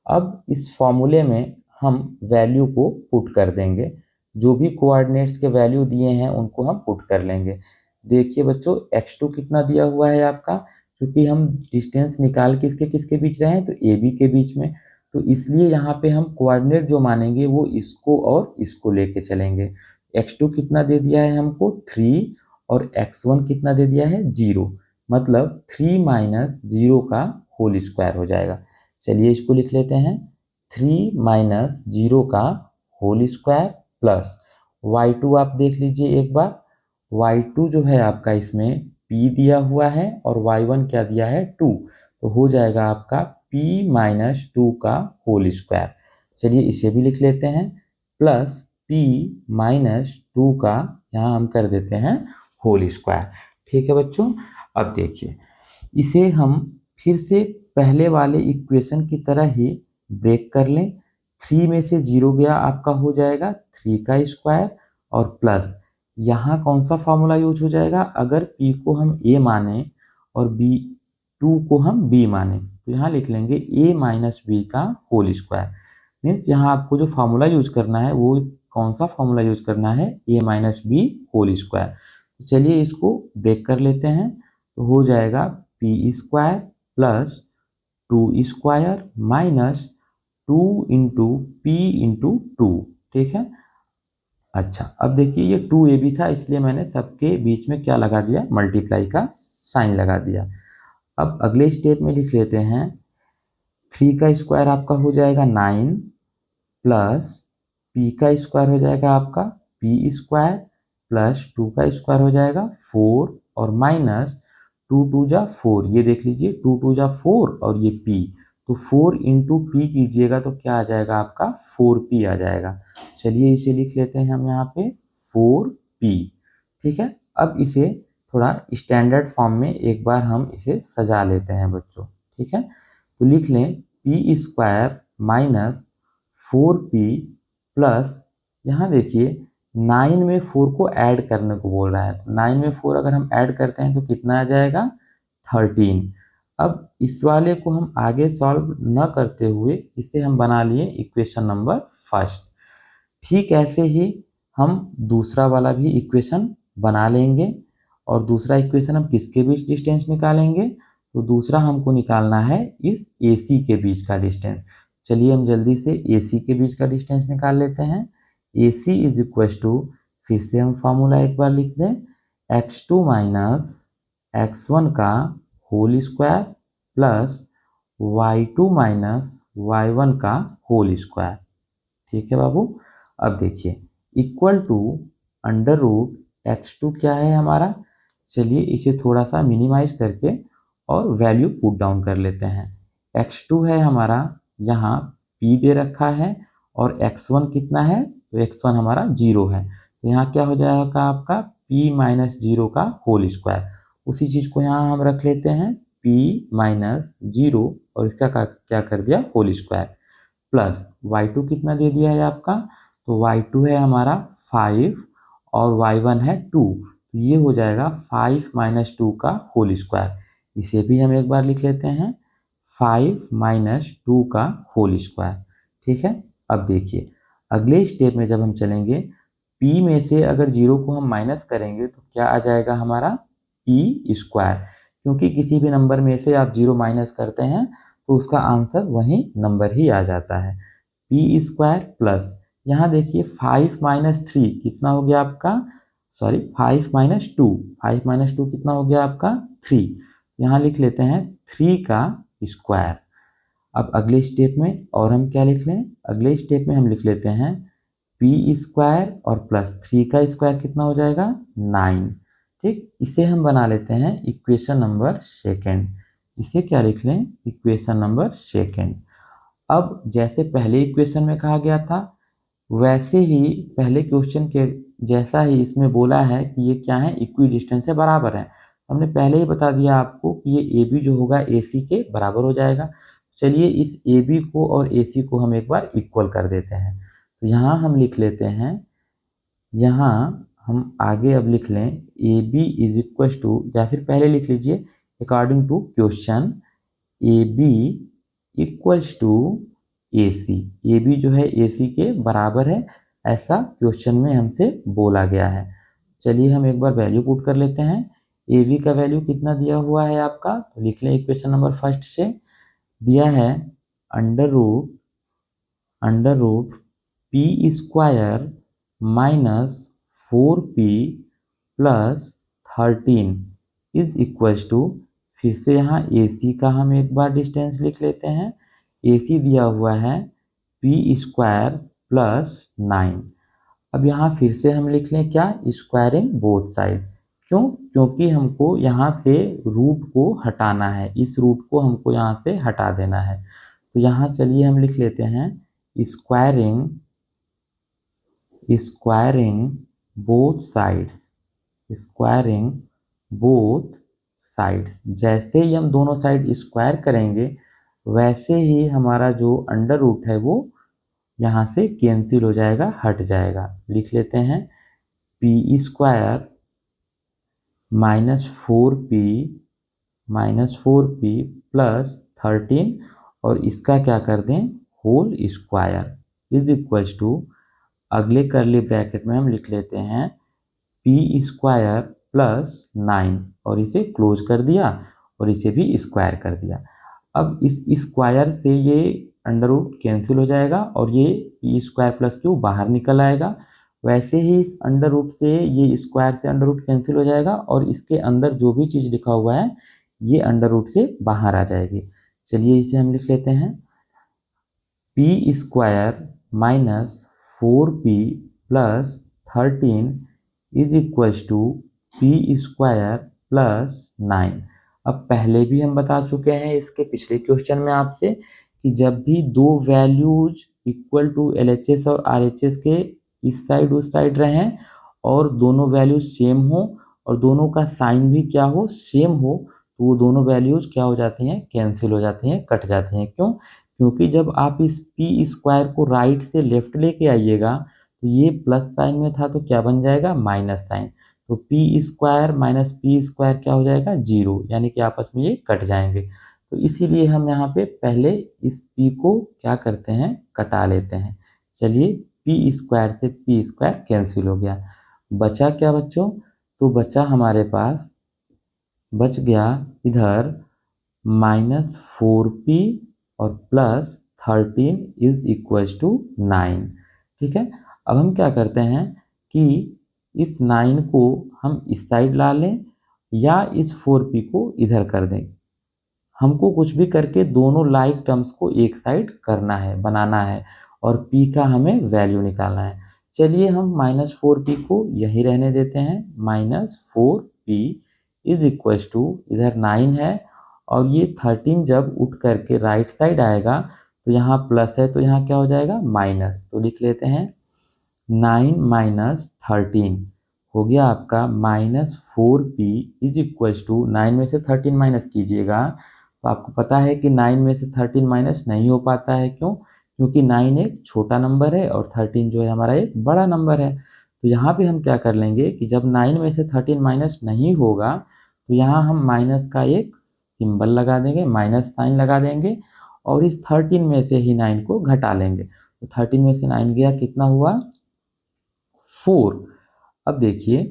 अब इस फॉर्मूले में हम वैल्यू को पुट कर देंगे, जो भी कोऑर्डिनेट्स के वैल्यू दिए हैं उनको हम पुट कर लेंगे। देखिए बच्चों x2 कितना दिया हुआ है आपका, क्योंकि हम डिस्टेंस निकाल किसके किसके बीच रहे हैं, तो ए बी के बीच में, तो इसलिए यहाँ पे हम कोऑर्डिनेट जो मानेंगे वो इसको और इसको लेके चलेंगे। x2 कितना दे दिया है हमको 3 और x1 कितना दे दिया है 0, मतलब 3 माइनस 0 का होल स्क्वायर हो जाएगा। चलिए इसको लिख लेते हैं, 3 माइनस 0 का होल स्क्वायर प्लस y2 आप देख लीजिए एक बार, y2 जो है आपका इसमें p दिया हुआ है और y1 क्या दिया है 2, तो हो जाएगा आपका p माइनस 2 का होल स्क्वायर। चलिए इसे भी लिख लेते हैं, प्लस p माइनस 2 का यहाँ हम कर देते हैं होल स्क्वायर। ठीक है बच्चों, अब देखिए इसे हम फिर से पहले वाले इक्वेशन की तरह ही ब्रेक कर लें। 3 में से 0 गया आपका हो जाएगा 3 का स्क्वायर और प्लस यहाँ कौन सा फॉर्मूला यूज हो जाएगा, अगर p को हम a माने और b2 को हम b माने तो यहाँ लिख लेंगे a माइनस बी का होल स्क्वायर। मीन्स यहाँ आपको जो फॉर्मूला यूज करना है वो कौन सा फॉर्मूला यूज करना है, a minus B whole square. चलिए इसको ब्रेक कर लेते हैं, तो हो जाएगा P square plus 2 square minus 2 into P into 2। ठीक है, अच्छा अब देखिए ये 2ab था इसलिए मैंने सबके बीच में क्या लगा दिया, मल्टीप्लाई का साइन लगा दिया। अब अगले स्टेप में लिख लेते हैं, 3 का स्क्वायर आपका हो जाएगा 9 प्लस पी का स्क्वायर हो जाएगा आपका पी स्क्वायर प्लस 2 का स्क्वायर हो जाएगा 4 और माइनस 2 2 जा 4, ये देख लीजिए 2 2 जा 4 और ये p, तो 4 इंटू पी कीजिएगा तो क्या आ जाएगा आपका 4p आ जाएगा। चलिए इसे लिख लेते हैं हम यहाँ पे 4p। ठीक है, अब इसे थोड़ा स्टैंडर्ड फॉर्म में एक बार हम इसे सजा लेते हैं बच्चों। ठीक है, तो लिख लें P square minus 4p plus, यहाँ देखिए 9 में 4 को ऐड करने को बोल रहा है, तो 9 में 4 अगर हम ऐड करते हैं तो कितना आ जाएगा 13। अब इस वाले को हम आगे सॉल्व न करते हुए इसे हम बना लिए इक्वेशन नंबर फर्स्ट। ठीक ऐसे ही हम दूसरा वाला भी इक्वेशन बना लेंगे, और दूसरा इक्वेशन हम किसके बीच डिस्टेंस निकालेंगे, तो दूसरा हमको निकालना है इस AC के बीच का डिस्टेंस। चलिए हम जल्दी से AC के बीच का डिस्टेंस निकाल लेते हैं। AC इज इक्व टू, फिर से हम फार्मूला एक बार लिख दें, x2 माइनस x1 का whole square plus y2 minus y1 का होल स्क्वायर। ठीक है बाबू, अब देखिए equal to under root x2 क्या है हमारा, चलिए इसे थोड़ा सा मिनिमाइज करके और वैल्यू पुट डाउन कर लेते हैं। x2 है हमारा, यहाँ p दे रखा है और x1 कितना है, तो x1 हमारा 0 है, तो यहाँ क्या हो जाएगा आपका p माइनस 0 का होल स्क्वायर। उसी चीज़ को यहाँ हम रख लेते हैं p माइनस 0 और इसका क्या कर दिया होल स्क्वायर, प्लस y2 कितना दे दिया है आपका, तो y2 है हमारा 5 और y1 है 2, तो ये हो जाएगा 5 माइनस 2 का होल स्क्वायर। इसे भी हम एक बार लिख लेते हैं 5 माइनस 2 का होल स्क्वायर। ठीक है, अब देखिए अगले स्टेप में जब हम चलेंगे, p में से अगर 0 को हम माइनस करेंगे तो क्या आ जाएगा हमारा p स्क्वायर, क्योंकि किसी भी नंबर में से आप 0 माइनस करते हैं तो उसका आंसर वही नंबर ही आ जाता है। p स्क्वायर प्लस, यहाँ देखिए 5 माइनस 3 कितना हो गया आपका, सॉरी 5 माइनस 2, 5 माइनस 2 कितना हो गया आपका 3, यहाँ लिख लेते हैं 3 का स्क्वायर। अब अगले स्टेप में और हम क्या लिख लें, अगले स्टेप में हम लिख लेते हैं p स्क्वायर और प्लस 3 का स्क्वायर कितना हो जाएगा 9। ठीक, इसे हम बना लेते हैं इक्वेशन नंबर सेकेंड। इसे क्या लिख लें, इक्वेशन नंबर सेकेंड। अब जैसे पहले इक्वेशन में कहा गया था वैसे ही पहले क्वेश्चन के जैसा ही इसमें बोला है कि ये क्या है, इक्वी डिस्टेंस है, बराबर है। हमने पहले ही बता दिया आपको कि ये ए बी जो होगा ए सी के बराबर हो जाएगा। चलिए इस ए बी को और ए सी को हम एक बार इक्वल कर देते हैं। तो यहाँ हम लिख लेते हैं, यहाँ हम आगे अब लिख लें A B is equal to, या फिर पहले लिख लीजिए according to question A B equals to A C, A B जो है ए सी के बराबर है, ऐसा क्वेश्चन में हमसे बोला गया है। चलिए हम एक बार वैल्यू पुट कर लेते हैं। ए बी का वैल्यू कितना दिया हुआ है आपका, तो लिख लें इक्वेशन नंबर फर्स्ट से, दिया है under root P square minus 4p plus 13 is equals to, फिर से यहाँ ए सी का हम एक बार डिस्टेंस लिख लेते हैं। ए सी दिया हुआ है पी स्क्वायर प्लस 9। अब यहाँ फिर से हम लिख लें क्या, स्क्वायरिंग बोथ साइड। क्यों, क्योंकि हमको यहाँ से रूट को हटाना है, इस रूट को हमको यहाँ से हटा देना है। तो यहाँ चलिए हम लिख लेते हैं squaring both sides, squaring both sides. जैसे ही हम दोनों साइड स्क्वायर करेंगे वैसे ही हमारा जो अंडर रूट है वो यहाँ से कैंसिल हो जाएगा, हट जाएगा। लिख लेते हैं P square minus four P plus 13 और इसका क्या कर दें whole square is equals to, अगले करली ब्रैकेट में हम लिख लेते हैं पी स्क्वायर प्लस 9 और इसे क्लोज कर दिया और इसे भी स्क्वायर कर दिया। अब इस स्क्वायर से ये अंडर रूट कैंसिल हो जाएगा और ये पी स्क्वायर प्लस क्यू बाहर निकल आएगा। वैसे ही इस अंडर रूट से ये स्क्वायर से अंडर रूट कैंसिल हो जाएगा और इसके अंदर जो भी चीज़ लिखा हुआ है ये अंडर रूट से बाहर आ जाएगी। चलिए इसे हम लिख लेते हैं P square minus 4p plus 13 is equals to P square plus 9। अब पहले भी हम बता चुके हैं इसके पिछले क्वेश्चन में आपसे कि जब भी दो वैल्यूज इक्वल टू LHS और RHS के इस साइड उस साइड रहें और दोनों वैल्यूज सेम हो और दोनों का साइन भी क्या हो, सेम हो, तो वो दोनों वैल्यूज क्या हो जाती हैं, कैंसिल हो जाती हैं, कट जाती हैं। क्यों, क्योंकि जब आप इस पी स्क्वायर को राइट से लेफ्ट लेके आइएगा तो ये प्लस साइन में था तो क्या बन जाएगा माइनस साइन, तो P square minus P square क्या हो जाएगा 0, यानी कि आपस में ये कट जाएंगे। तो इसीलिए हम यहाँ पे पहले इस p को क्या करते हैं, कटा लेते हैं। चलिए पी स्क्वायर से पी स्क्वायर कैंसिल हो गया, बचा क्या बच्चों, तो बचा हमारे पास बच गया इधर -4p और प्लस 13 इज इक्वल्स टू 9। ठीक है, अब हम क्या करते हैं कि इस 9 को हम इस साइड ला लें या इस 4p को इधर कर दें। हमको कुछ भी करके दोनों लाइक टर्म्स को एक साइड करना है, बनाना है और p का हमें वैल्यू निकालना है। चलिए हम -4p को यही रहने देते हैं, -4p इज इक्वल्स टू, इधर 9 है और ये 13 जब उठ करके राइट साइड आएगा तो यहाँ प्लस है तो यहाँ क्या हो जाएगा माइनस, तो लिख लेते हैं 9 माइनस 13 हो गया आपका -4p इज इक्वल्स टू, 9 में से 13 माइनस कीजिएगा तो आपको पता है कि 9 में से 13 माइनस नहीं हो पाता है। क्यों, क्योंकि 9 एक छोटा नंबर है और 13 जो है हमारा एक बड़ा नंबर है। तो यहाँ पे हम क्या कर लेंगे कि जब 9 में से 13 माइनस नहीं होगा तो यहाँ हम माइनस का एक सिंबल लगा देंगे, माइनस साइन लगा देंगे और इस 13 में से ही 9 को घटा लेंगे। तो 13 में से 9 गया, कितना हुआ 4। अब देखिए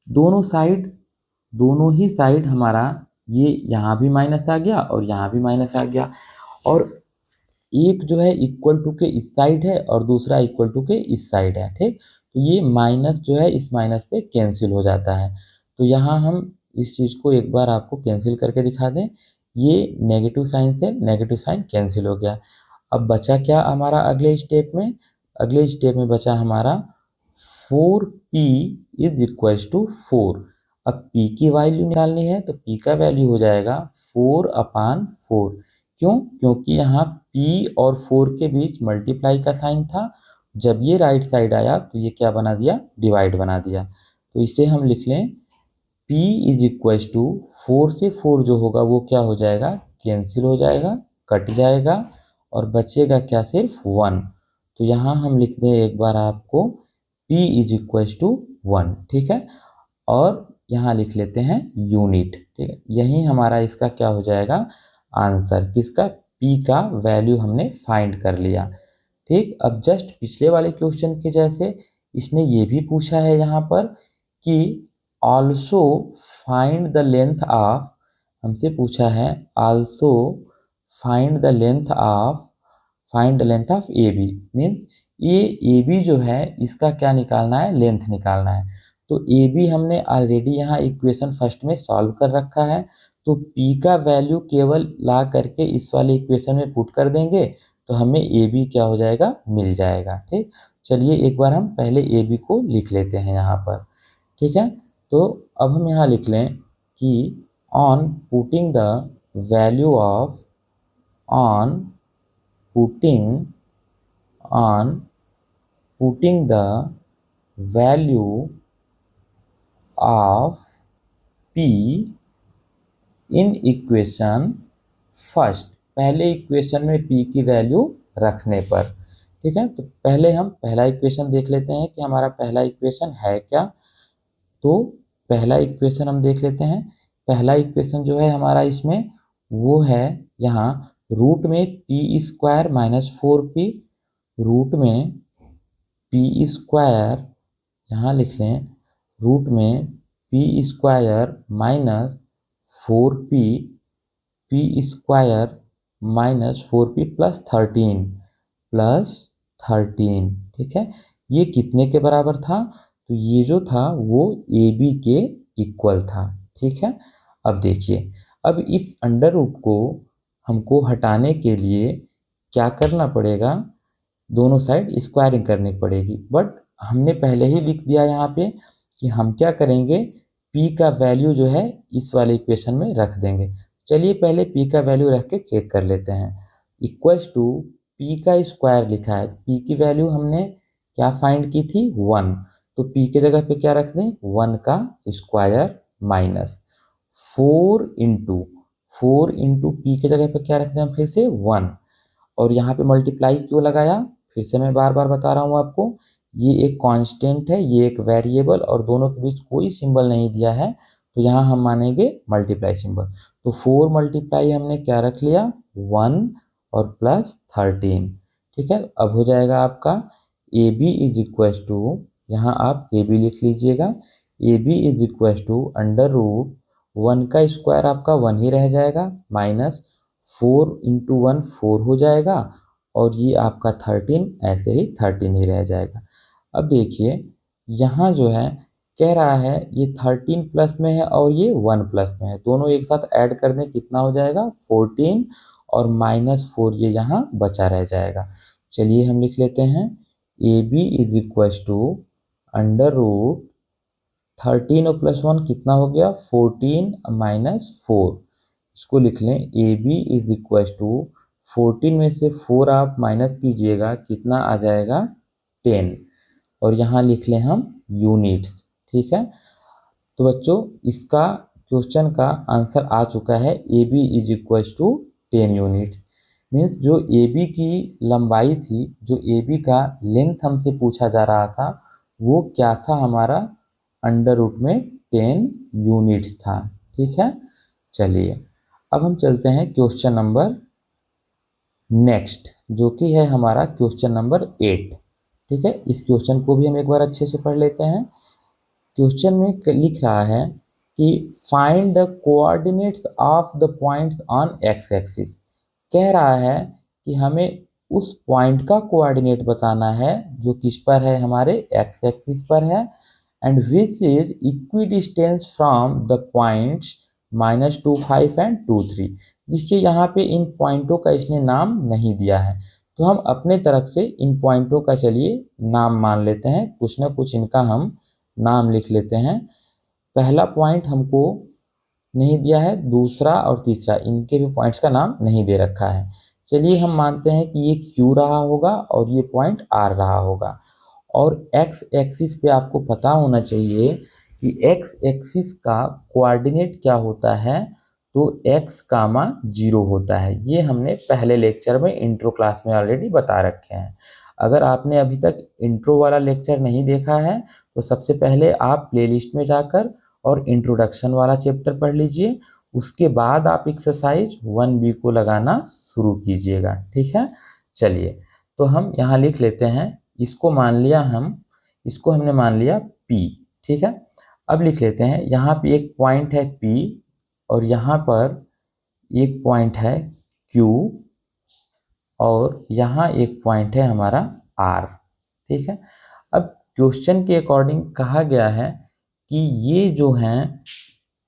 दोनों ही साइड हमारा ये यहाँ भी माइनस आ गया और यहाँ भी माइनस आ गया, और एक जो है इक्वल टू के इस साइड है और दूसरा इक्वल टू के इस साइड है, ठीक। तो ये माइनस जो है इस माइनस से कैंसिल हो जाता है। तो यहाँ हम इस चीज़ को एक बार आपको कैंसिल करके दिखा दें। ये नेगेटिव साइन से नेगेटिव साइन कैंसिल हो गया। अब बचा क्या हमारा अगले स्टेप में? अगले स्टेप में बचा हमारा 4p इज इक्वल टू 4। अब p की वैल्यू निकालनी है, तो p का वैल्यू हो जाएगा 4/4। क्यों? क्योंकि यहाँ p और 4 के बीच मल्टीप्लाई का साइन था। जब ये राइट साइड आया तो ये क्या बना दिया? डिवाइड बना दिया। तो इसे हम लिख लें p इज इक्वल टू 4 से 4 जो होगा वो क्या हो जाएगा? कैंसिल हो जाएगा, कट जाएगा, और बचेगा क्या? सिर्फ 1। तो यहाँ हम लिख दें एक बार आपको p इज इक्वल टू 1, ठीक है। और यहाँ लिख लेते हैं यूनिट, ठीक है। यही हमारा इसका क्या हो जाएगा? आंसर। किसका? p का वैल्यू हमने फाइंड कर लिया, ठीक। अब जस्ट पिछले वाले क्वेश्चन के जैसे इसने ये भी पूछा है यहाँ पर कि also find the length of, हमसे पूछा है also find the length of A B. Means ये ए बी जो है इसका क्या निकालना है? लेंथ निकालना है। तो ए बी हमने ऑलरेडी यहाँ इक्वेशन फर्स्ट में सॉल्व कर रखा है, तो p का वैल्यू केवल ला करके इस वाले इक्वेशन में पुट कर देंगे तो हमें ए बी क्या हो जाएगा? मिल जाएगा, ठीक। चलिए एक बार हम पहले ए बी को लिख लेते हैं यहाँ पर, ठीक है। तो अब हम यहाँ लिख लें कि on putting the value of on putting the value of p in equation first, पहले इक्वेशन में p की वैल्यू रखने पर, ठीक है। तो पहले हम पहला इक्वेशन देख लेते हैं कि हमारा पहला इक्वेशन है क्या। तो पहला इक्वेशन हम देख लेते हैं। पहला इक्वेशन जो है हमारा इसमें वो है यहाँ रूट में p² माइनस 4p, रूट में p² यहाँ लिख लें, रूट में p² minus 4p, p² minus 4p plus 13, ठीक है। ये कितने के बराबर था? तो ये जो था वो ए बी के इक्वल था, ठीक है। अब देखिए, अब इस अंडर रूट को हमको हटाने के लिए क्या करना पड़ेगा? दोनों साइड स्क्वायरिंग करनी पड़ेगी, बट हमने पहले ही लिख दिया यहाँ पे कि हम क्या करेंगे, p का वैल्यू जो है इस वाले इक्वेशन में रख देंगे। चलिए पहले p का वैल्यू रख के चेक कर लेते हैं। इक्वल्स टू p का स्क्वायर लिखा है, p की वैल्यू हमने क्या फाइंड की थी? 1। तो p के जगह पे क्या रख दें? 1 का स्क्वायर माइनस 4 इंटू p के जगह पे क्या रख दें हम फिर से? 1। और यहाँ पे मल्टीप्लाई क्यों लगाया? फिर से मैं बार बार बता रहा हूँ आपको, ये एक कांस्टेंट है, ये एक वेरिएबल, और दोनों के बीच कोई सिंबल नहीं दिया है, तो यहाँ हम मानेंगे मल्टीप्लाई सिंबल। तो 4 मल्टीप्लाई हमने क्या रख लिया? 1 और प्लस 13, ठीक है। अब हो जाएगा आपका A B is equal to, यहाँ आप ए बी लिख लीजिएगा, A B is equal to under root 1 का स्क्वायर आपका 1 ही रह जाएगा, माइनस 4 इंटू 1 4 हो जाएगा, और ये आपका 13 ऐसे ही 13 ही रह जाएगा। अब देखिए यहाँ जो है कह रहा है ये 13 प्लस में है और ये 1 प्लस में है, दोनों एक साथ ऐड कर दें कितना हो जाएगा? 14, और माइनस 4 ये यहाँ बचा रह जाएगा। चलिए हम लिख लेते हैं A B is equal to under root 13 और प्लस 1 कितना हो गया? 14 माइनस 4। इसको लिख लें A B is equal to 14 में से 4 आप माइनस कीजिएगा, कितना आ जाएगा? 10। और यहाँ लिख लें हम यूनिट्स, ठीक है। तो बच्चों इसका क्वेश्चन का आंसर आ चुका है, A B is equal to 10 units. Means जो ए बी की लंबाई थी, जो ए बी का लेंथ हमसे पूछा जा रहा था, वो क्या था हमारा? अंडर रूट में 10 यूनिट्स था, ठीक है। चलिए अब हम चलते हैं क्वेश्चन नंबर नेक्स्ट। जो कि है हमारा क्वेश्चन नंबर 8। ठीक है, इस क्वेश्चन को भी हम एक बार अच्छे से पढ़ लेते हैं। क्वेश्चन में लिख रहा है कि find the coordinates of the points on x axis. कह रहा है कि हमें उस पॉइंट का कोऑर्डिनेट बताना है जो किस पर है, हमारे एक्स एक्सिस पर है, and which is equidistance from the points -2 5 and 2 3। जिसके यहाँ पे इन पॉइंटों का इसने नाम नहीं दिया है, तो हम अपने तरफ से इन पॉइंटों का चलिए नाम मान लेते हैं, कुछ ना कुछ इनका हम नाम लिख लेते हैं। पहला पॉइंट हमको नहीं दिया है, दूसरा और तीसरा इनके भी पॉइंट्स का नाम नहीं दे रखा है। चलिए हम मानते हैं कि ये Q रहा होगा और ये पॉइंट R रहा होगा। और x एक्सिस पे आपको पता होना चाहिए कि x एक्सिस का कोऑर्डिनेट क्या होता है, तो x, 0 होता है। ये हमने पहले लेक्चर में इंट्रो क्लास में ऑलरेडी बता रखे हैं। अगर आपने अभी तक इंट्रो वाला लेक्चर नहीं देखा है तो सबसे पहले आप प्लेलिस्ट में जाकर और इंट्रोडक्शन वाला चैप्टर पढ़ लीजिए, उसके बाद आप एक्सरसाइज 1B को लगाना शुरू कीजिएगा। ठीक है, चलिए तो हम यहाँ लिख लेते हैं, इसको मान लिया इसको हमने मान लिया P। ठीक है, अब लिख लेते हैं यहाँ पे एक पॉइंट है P और यहाँ पर एक पॉइंट है Q और यहाँ एक पॉइंट है हमारा R। ठीक है, अब क्वेश्चन के अकॉर्डिंग कहा गया है कि ये जो हैं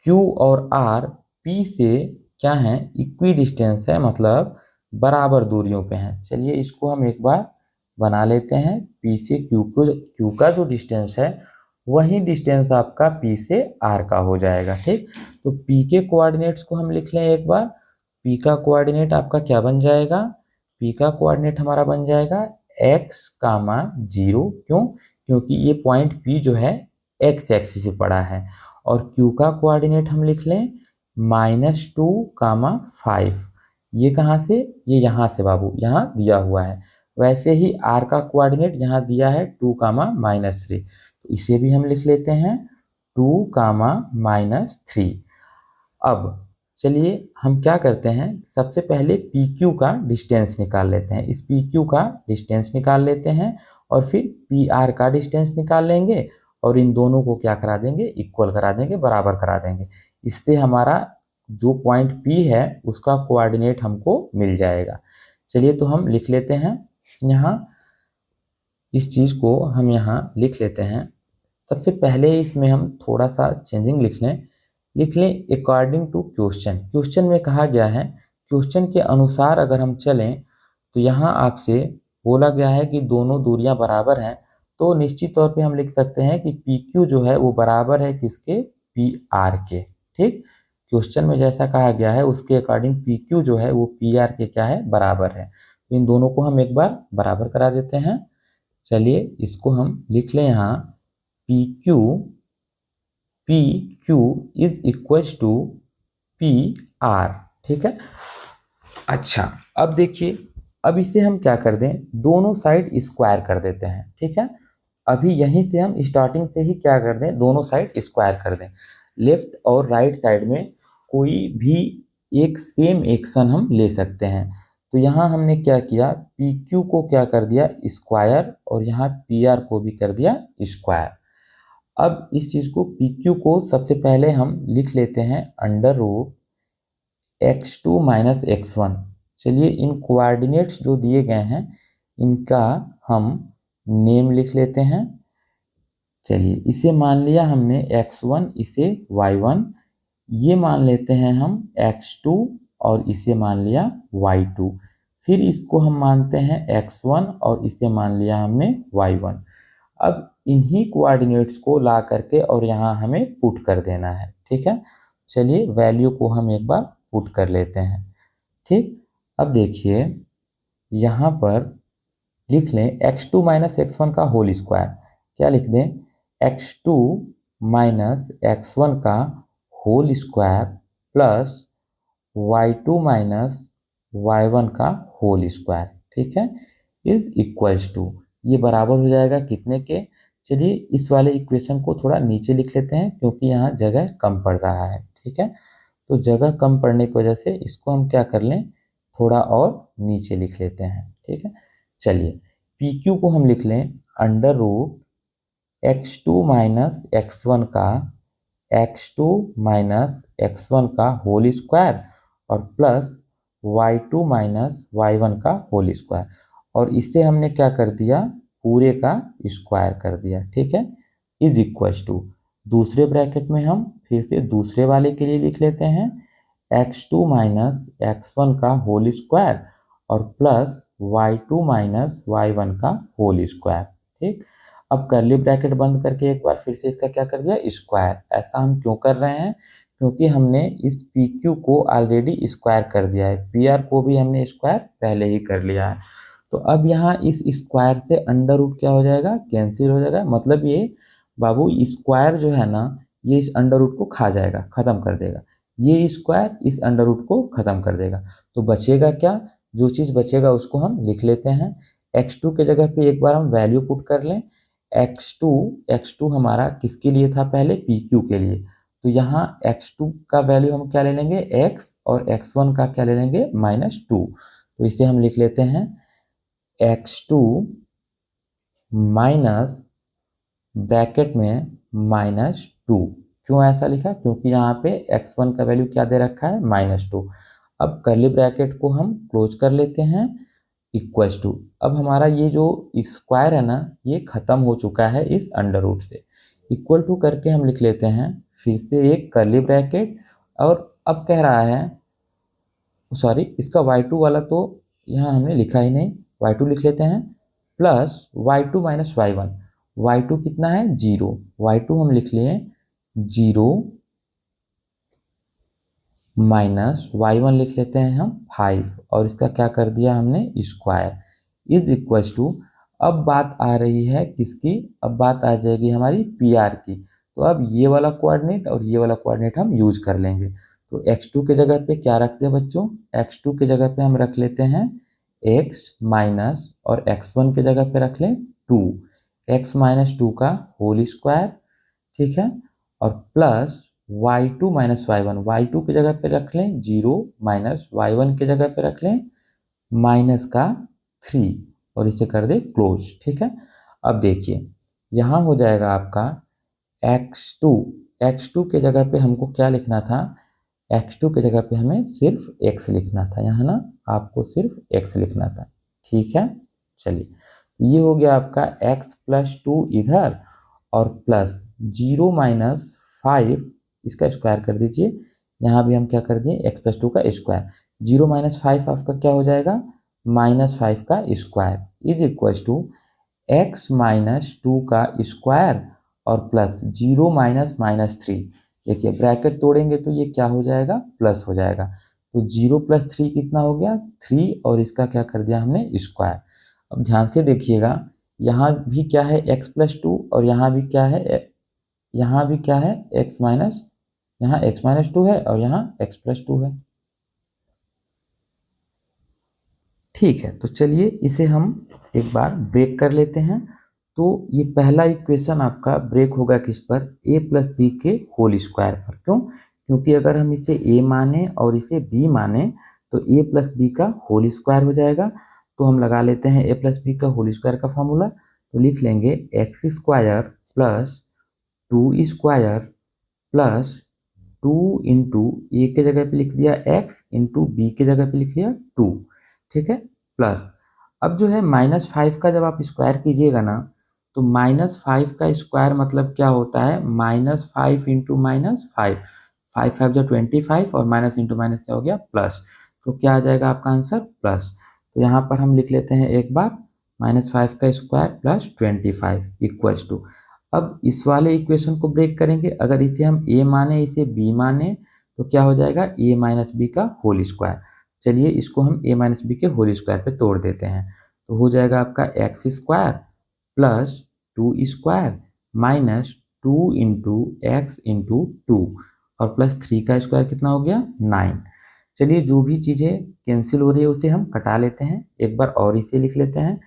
Q और R P से क्या हैं, इक्वी डिस्टेंस है, मतलब बराबर दूरियों पे हैं। चलिए इसको हम एक बार बना लेते हैं। P से Q का जो डिस्टेंस है वही डिस्टेंस आपका P से R का हो जाएगा। ठीक, तो P के कोऑर्डिनेट्स को हम लिख लें एक बार। P का कोऑर्डिनेट आपका क्या बन जाएगा, P का कोऑर्डिनेट हमारा बन जाएगा x, 0। क्यों, क्योंकि ये पॉइंट P जो है x एक्सिस से पड़ा है। और Q का कोऑर्डिनेट हम लिख लें -2, 5। ये कहाँ से, ये यहाँ से बाबू, यहाँ दिया हुआ है। वैसे ही R का कोऑर्डिनेट यहाँ दिया है 2, -3, तो इसे भी हम लिख लेते हैं 2, -3। अब चलिए हम क्या करते हैं, सबसे पहले PQ का डिस्टेंस निकाल लेते हैं। इस PQ का डिस्टेंस निकाल लेते हैं और फिर PR का डिस्टेंस निकाल लेंगे और इन दोनों को क्या करा देंगे, इक्वल करा देंगे, बराबर करा देंगे। इससे हमारा जो पॉइंट P है उसका कोऑर्डिनेट हमको मिल जाएगा। चलिए तो हम लिख लेते हैं यहाँ, इस चीज़ को हम यहाँ लिख लेते हैं। सबसे पहले इसमें हम थोड़ा सा चेंजिंग लिख लें अकॉर्डिंग टू क्वेश्चन। क्वेश्चन में कहा गया है, क्वेश्चन के अनुसार अगर हम चलें तो यहाँ आपसे बोला गया है कि दोनों दूरियां बराबर हैं, तो निश्चित तौर पे हम लिख सकते हैं कि PQ जो है वो बराबर है किसके, PR के। ठीक, क्वेश्चन में जैसा कहा गया है उसके अकॉर्डिंग PQ जो है वो PR के क्या है, बराबर है। तो इन दोनों को हम एक बार बराबर करा देते हैं। चलिए इसको हम लिख लें यहाँ, PQ is equals to PR। ठीक है, अच्छा अब देखिए, अब इसे हम क्या कर दें, दोनों साइड स्क्वायर कर देते हैं। ठीक है, अभी यहीं से हम स्टार्टिंग से ही क्या कर दें, दोनों साइड स्क्वायर कर दें। लेफ्ट और राइट साइड में कोई भी एक सेम एक्शन हम ले सकते हैं। तो यहाँ हमने क्या किया, PQ को क्या कर दिया, स्क्वायर, और यहाँ PR को भी कर दिया स्क्वायर। अब इस चीज़ को PQ को सबसे पहले हम लिख लेते हैं √x2 - x1। चलिए इन कोऑर्डिनेट्स जो दिए गए हैं इनका हम नेम लिख लेते हैं। चलिए इसे मान लिया हमने x1, इसे y1, ये मान लेते हैं हम x2 और इसे मान लिया y2। फिर इसको हम मानते हैं x1 और इसे मान लिया हमने y1। अब इन्हीं कोऑर्डिनेट्स को ला करके और यहाँ हमें पुट कर देना है। ठीक है, चलिए वैल्यू को हम एक बार पुट कर लेते हैं। ठीक, अब देखिए यहाँ पर लिख लें x2 - x1 का होल स्क्वायर। क्या लिख दें, x2 - x1 का whole square plus y2 - y1 का होल स्क्वायर। ठीक है, इज इक्वल्स टू, ये बराबर हो जाएगा कितने के। चलिए इस वाले इक्वेशन को थोड़ा नीचे लिख लेते हैं क्योंकि यहाँ जगह कम पड़ रहा है। ठीक है, तो जगह कम पड़ने की वजह से इसको हम क्या कर लें, थोड़ा और नीचे लिख लेते हैं। ठीक है। चलिए पी क्यू को हम लिख लें under root x2 minus x1 का x2 माइनस x1 का होल स्क्वायर और प्लस y2 माइनस y1 का होल स्क्वायर, और इसे हमने क्या कर दिया, पूरे का स्क्वायर कर दिया, ठीक है, इज इक्वल टू दूसरे ब्रैकेट में हम फिर से दूसरे वाले के लिए लिख लेते हैं x2 माइनस x1 का होल स्क्वायर और प्लस y2 माइनस y1 का होल स्क्वायर, ठीक। अब कर्ली ब्रैकेट बंद करके एक बार फिर से इसका क्या कर दिया, स्क्वायर। ऐसा हम क्यों कर रहे हैं, क्योंकि हमने इस पी क्यू को ऑलरेडी स्क्वायर कर दिया है, पी आर को भी हमने स्क्वायर पहले ही कर लिया है। तो अब यहाँ इस स्क्वायर से अंडर रूट क्या हो जाएगा, कैंसिल हो जाएगा। मतलब ये बाबू स्क्वायर जो है ना, ये इस अंडर रूट को खा जाएगा, खत्म कर देगा। ये स्क्वायर इस अंडर रूट को खत्म कर देगा। तो बचेगा क्या, जो चीज़ बचेगा उसको हम लिख लेते हैं। x2 के जगह पे एक बार हम वैल्यू पुट कर लें। x2 हमारा किसके लिए था, पहले pq के लिए। तो यहाँ x2 का वैल्यू हम क्या ले लेंगे, x, और x1 का क्या ले लेंगे, -2। तो इसे हम लिख लेते हैं x2 माइनस ब्रैकेट में -2। क्यों ऐसा लिखा, क्योंकि यहाँ पे x1 का वैल्यू क्या दे रखा है, -2। अब कर्ली ब्रैकेट को हम क्लोज कर लेते हैं, इक्वल्स टू, अब हमारा ये जो स्क्वायर है ना, ये खत्म हो चुका है इस अंडर रूट से। इक्वल टू करके हम लिख लेते हैं फिर से एक कर्ली ब्रैकेट, और अब कह रहा है, सॉरी, इसका y2 वाला तो यहाँ हमने लिखा ही नहीं, y2 लिख लेते हैं, plus y2 minus y1। y2 कितना है, 0, y2 हम लिख लिए 0 माइनस y1 लिख लेते हैं हम 5, और इसका क्या कर दिया हमने, स्क्वायर, इज इक्वल टू। अब बात आ रही है किसकी, अब बात आ जाएगी हमारी पी आर की। तो अब ये वाला कोऑर्डिनेट और ये वाला कोऑर्डिनेट हम यूज कर लेंगे। तो x2 के जगह पे क्या रखते हैं बच्चों, x2 के जगह पे हम रख लेते हैं x माइनस, और x1 के जगह पे रख लें 2, x माइनस 2 का होल स्क्वायर, ठीक है, और plus y2 minus y1, y2 की जगह पे रख लें 0 माइनस y1 की जगह पे रख लें माइनस का 3, और इसे कर दे क्लोज, ठीक है। अब देखिए यहाँ हो जाएगा आपका x2 के जगह पे हमको क्या लिखना था, x2 के जगह पे हमें सिर्फ x लिखना था, यहाँ ना आपको सिर्फ x लिखना था, ठीक है। चलिए ये हो गया आपका x प्लस 2 इधर, और प्लस 0 माइनस 5 इसका स्क्वायर कर दीजिए। यहाँ भी हम क्या कर दिए, x प्लस 2 का स्क्वायर, 0 माइनस 5 आपका क्या हो जाएगा, -5 का square, is equal to x minus 2 का स्क्वायर और प्लस 0 माइनस -3। देखिए ब्रैकेट तोड़ेंगे तो ये क्या हो जाएगा, प्लस हो जाएगा। तो 0 प्लस 3 कितना हो गया, 3, और इसका क्या कर दिया हमने, स्क्वायर। अब ध्यान से देखिएगा, यहाँ भी क्या है, x प्लस 2, और यहाँ भी क्या है, यहाँ भी क्या है, x माइनस, यहाँ x माइनस 2 है और यहाँ x प्लस 2 है, ठीक है। तो चलिए इसे हम एक बार ब्रेक कर लेते हैं। तो ये पहला इक्वेशन आपका ब्रेक होगा किस पर, a प्लस बी के होल स्क्वायर पर। क्यों, क्योंकि अगर हम इसे a माने और इसे b माने तो a प्लस बी का होल स्क्वायर हो जाएगा। तो हम लगा लेते हैं a प्लस बी का होल स्क्वायर का फॉर्मूला। तो लिख लेंगे x square plus 2 square plus 2 into a के जगह पे लिख दिया x, इंटू बी के जगह पे लिख लिया 2, ठीक है, प्लस। अब जो है -5 का जब आप स्क्वायर कीजिएगा ना, तो -5 का स्क्वायर मतलब क्या होता है, -5 इंटू -5, 5 5 जो 25, और माइनस इंटू माइनस क्या हो गया, प्लस। तो क्या आ जाएगा आपका आंसर, प्लस। तो यहाँ पर हम लिख लेते हैं एक बार -5 का स्क्वायर प्लस 25 इक्वल्स टू। अब इस वाले इक्वेशन को ब्रेक करेंगे, अगर इसे हम a माने इसे b माने तो क्या हो जाएगा, a माइनस बी का होल स्क्वायर। चलिए इसको हम a माइनस बी के होल स्क्वायर पे तोड़ देते हैं। तो हो जाएगा आपका x square plus 2 square minus 2 into x into 2, और प्लस 3 का स्क्वायर कितना हो गया, 9। चलिए जो भी चीज़ें कैंसिल हो रही है उसे हम कटा लेते हैं, एक बार और इसे लिख लेते हैं।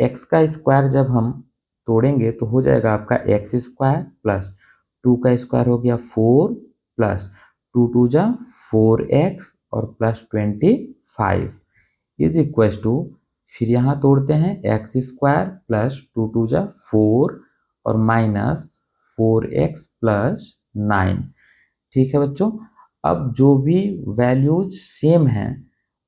एक्स का स्क्वायर जब हम तोड़ेंगे तो हो जाएगा आपका एक्स स्क्वायर प्लस 2 का स्क्वायर हो गया 4, प्लस 2 2 जा 4x, और प्लस 25 इज इक्वल टू फिर यहाँ तोड़ते हैं एक्स स्क्वायर प्लस 2 जा 4 और माइनस 4x प्लस 9। ठीक है बच्चों, अब जो भी वैल्यूज सेम हैं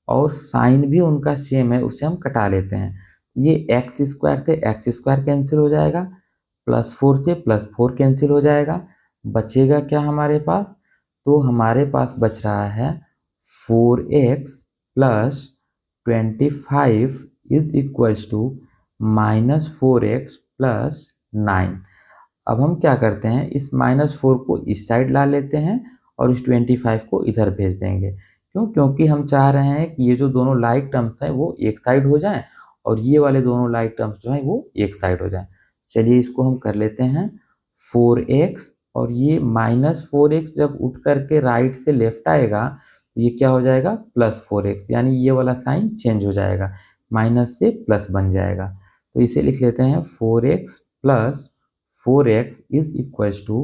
और साइन भी उनका सेम है उसे हम कटा लेते हैं। ये एक्स स्क्वायर से एक्स स्क्वायर कैंसिल हो जाएगा, प्लस 4 से प्लस 4 कैंसिल हो जाएगा, बचेगा क्या हमारे पास? तो हमारे पास बच रहा है 4x plus 25 is equals to minus 4x plus 9। अब हम क्या करते हैं, इस -4 को इस साइड ला लेते हैं और इस 25 को इधर भेज देंगे। क्यों? क्योंकि हम चाह रहे हैं कि ये जो दोनों लाइक टर्म्स हैं वो एक साइड हो जाएं और ये वाले दोनों लाइक टर्म्स जो हैं वो एक साइड हो जाएं। चलिए इसको हम कर लेते हैं 4x, और ये -4x जब उठ करके राइट से लेफ्ट आएगा तो ये क्या हो जाएगा? +4x, यानी ये वाला साइन चेंज हो जाएगा, माइनस से प्लस बन जाएगा। तो इसे लिख लेते हैं 4x plus 4x is equals to,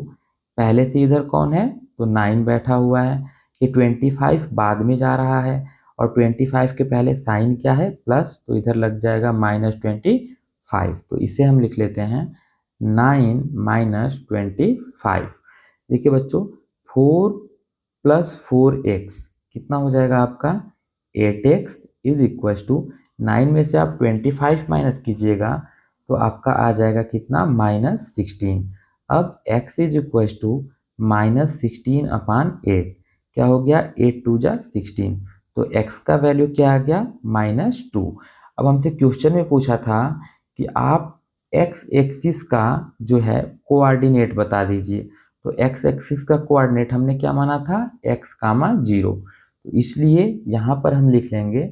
पहले से इधर कौन है? तो 9 बैठा हुआ है, ये 25 बाद में जा रहा है और 25 के पहले साइन क्या है? प्लस, तो इधर लग जाएगा -25। तो इसे हम लिख लेते हैं 9 माइनस 25। देखिए बच्चों, 4 प्लस 4x कितना हो जाएगा आपका? 8x इज इक्वल्स टू, 9 में से आप 25 माइनस कीजिएगा तो आपका आ जाएगा कितना? -16। अब x इज इक्वल टू -16 अपान 8, क्या हो गया? 8 2 जा 16, तो x का वैल्यू क्या आ गया? -2। अब हमसे क्वेश्चन में पूछा था कि आप x एक्सिस का जो है कोऑर्डिनेट बता दीजिए, तो x एक्सिस का कोऑर्डिनेट हमने क्या माना था? x, 0। तो इसलिए यहाँ पर हम लिख लेंगे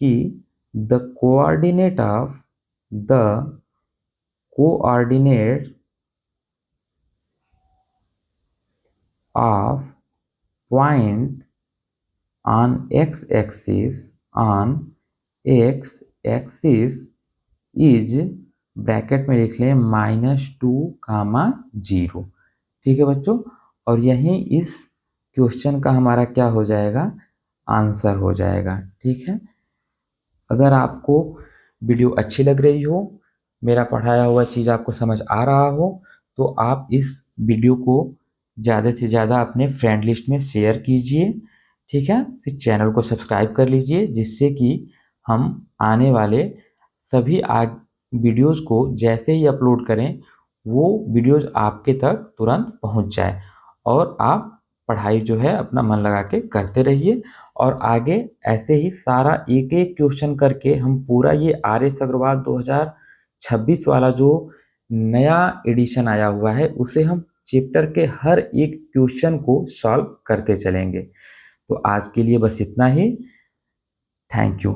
कि the coordinate of the coordinate of point on x-axis is, bracket में लिख लें -2, 0। ठीक है बच्चों, और यही इस क्वेश्चन का हमारा क्या हो जाएगा? आंसर हो जाएगा। ठीक है, अगर आपको वीडियो अच्छी लग रही हो, मेरा पढ़ाया हुआ चीज़ आपको समझ आ रहा हो, तो आप इस वीडियो को ज़्यादा से ज़्यादा अपने फ्रेंड लिस्ट में शेयर कीजिए। ठीक है, फिर चैनल को सब्सक्राइब कर लीजिए, जिससे कि हम आने वाले सभी वीडियोज़ को जैसे ही अपलोड करें वो वीडियोज़ आपके तक तुरंत पहुंच जाए और आप पढ़ाई जो है अपना मन लगा के करते रहिए। और आगे ऐसे ही सारा एक एक क्वेश्चन करके हम पूरा ये RS अग्रवाल 2026 वाला जो नया एडिशन आया हुआ है उसे हम चैप्टर के हर एक क्वेश्चन को सॉल्व करते चलेंगे। तो आज के लिए बस इतना ही। Thank you.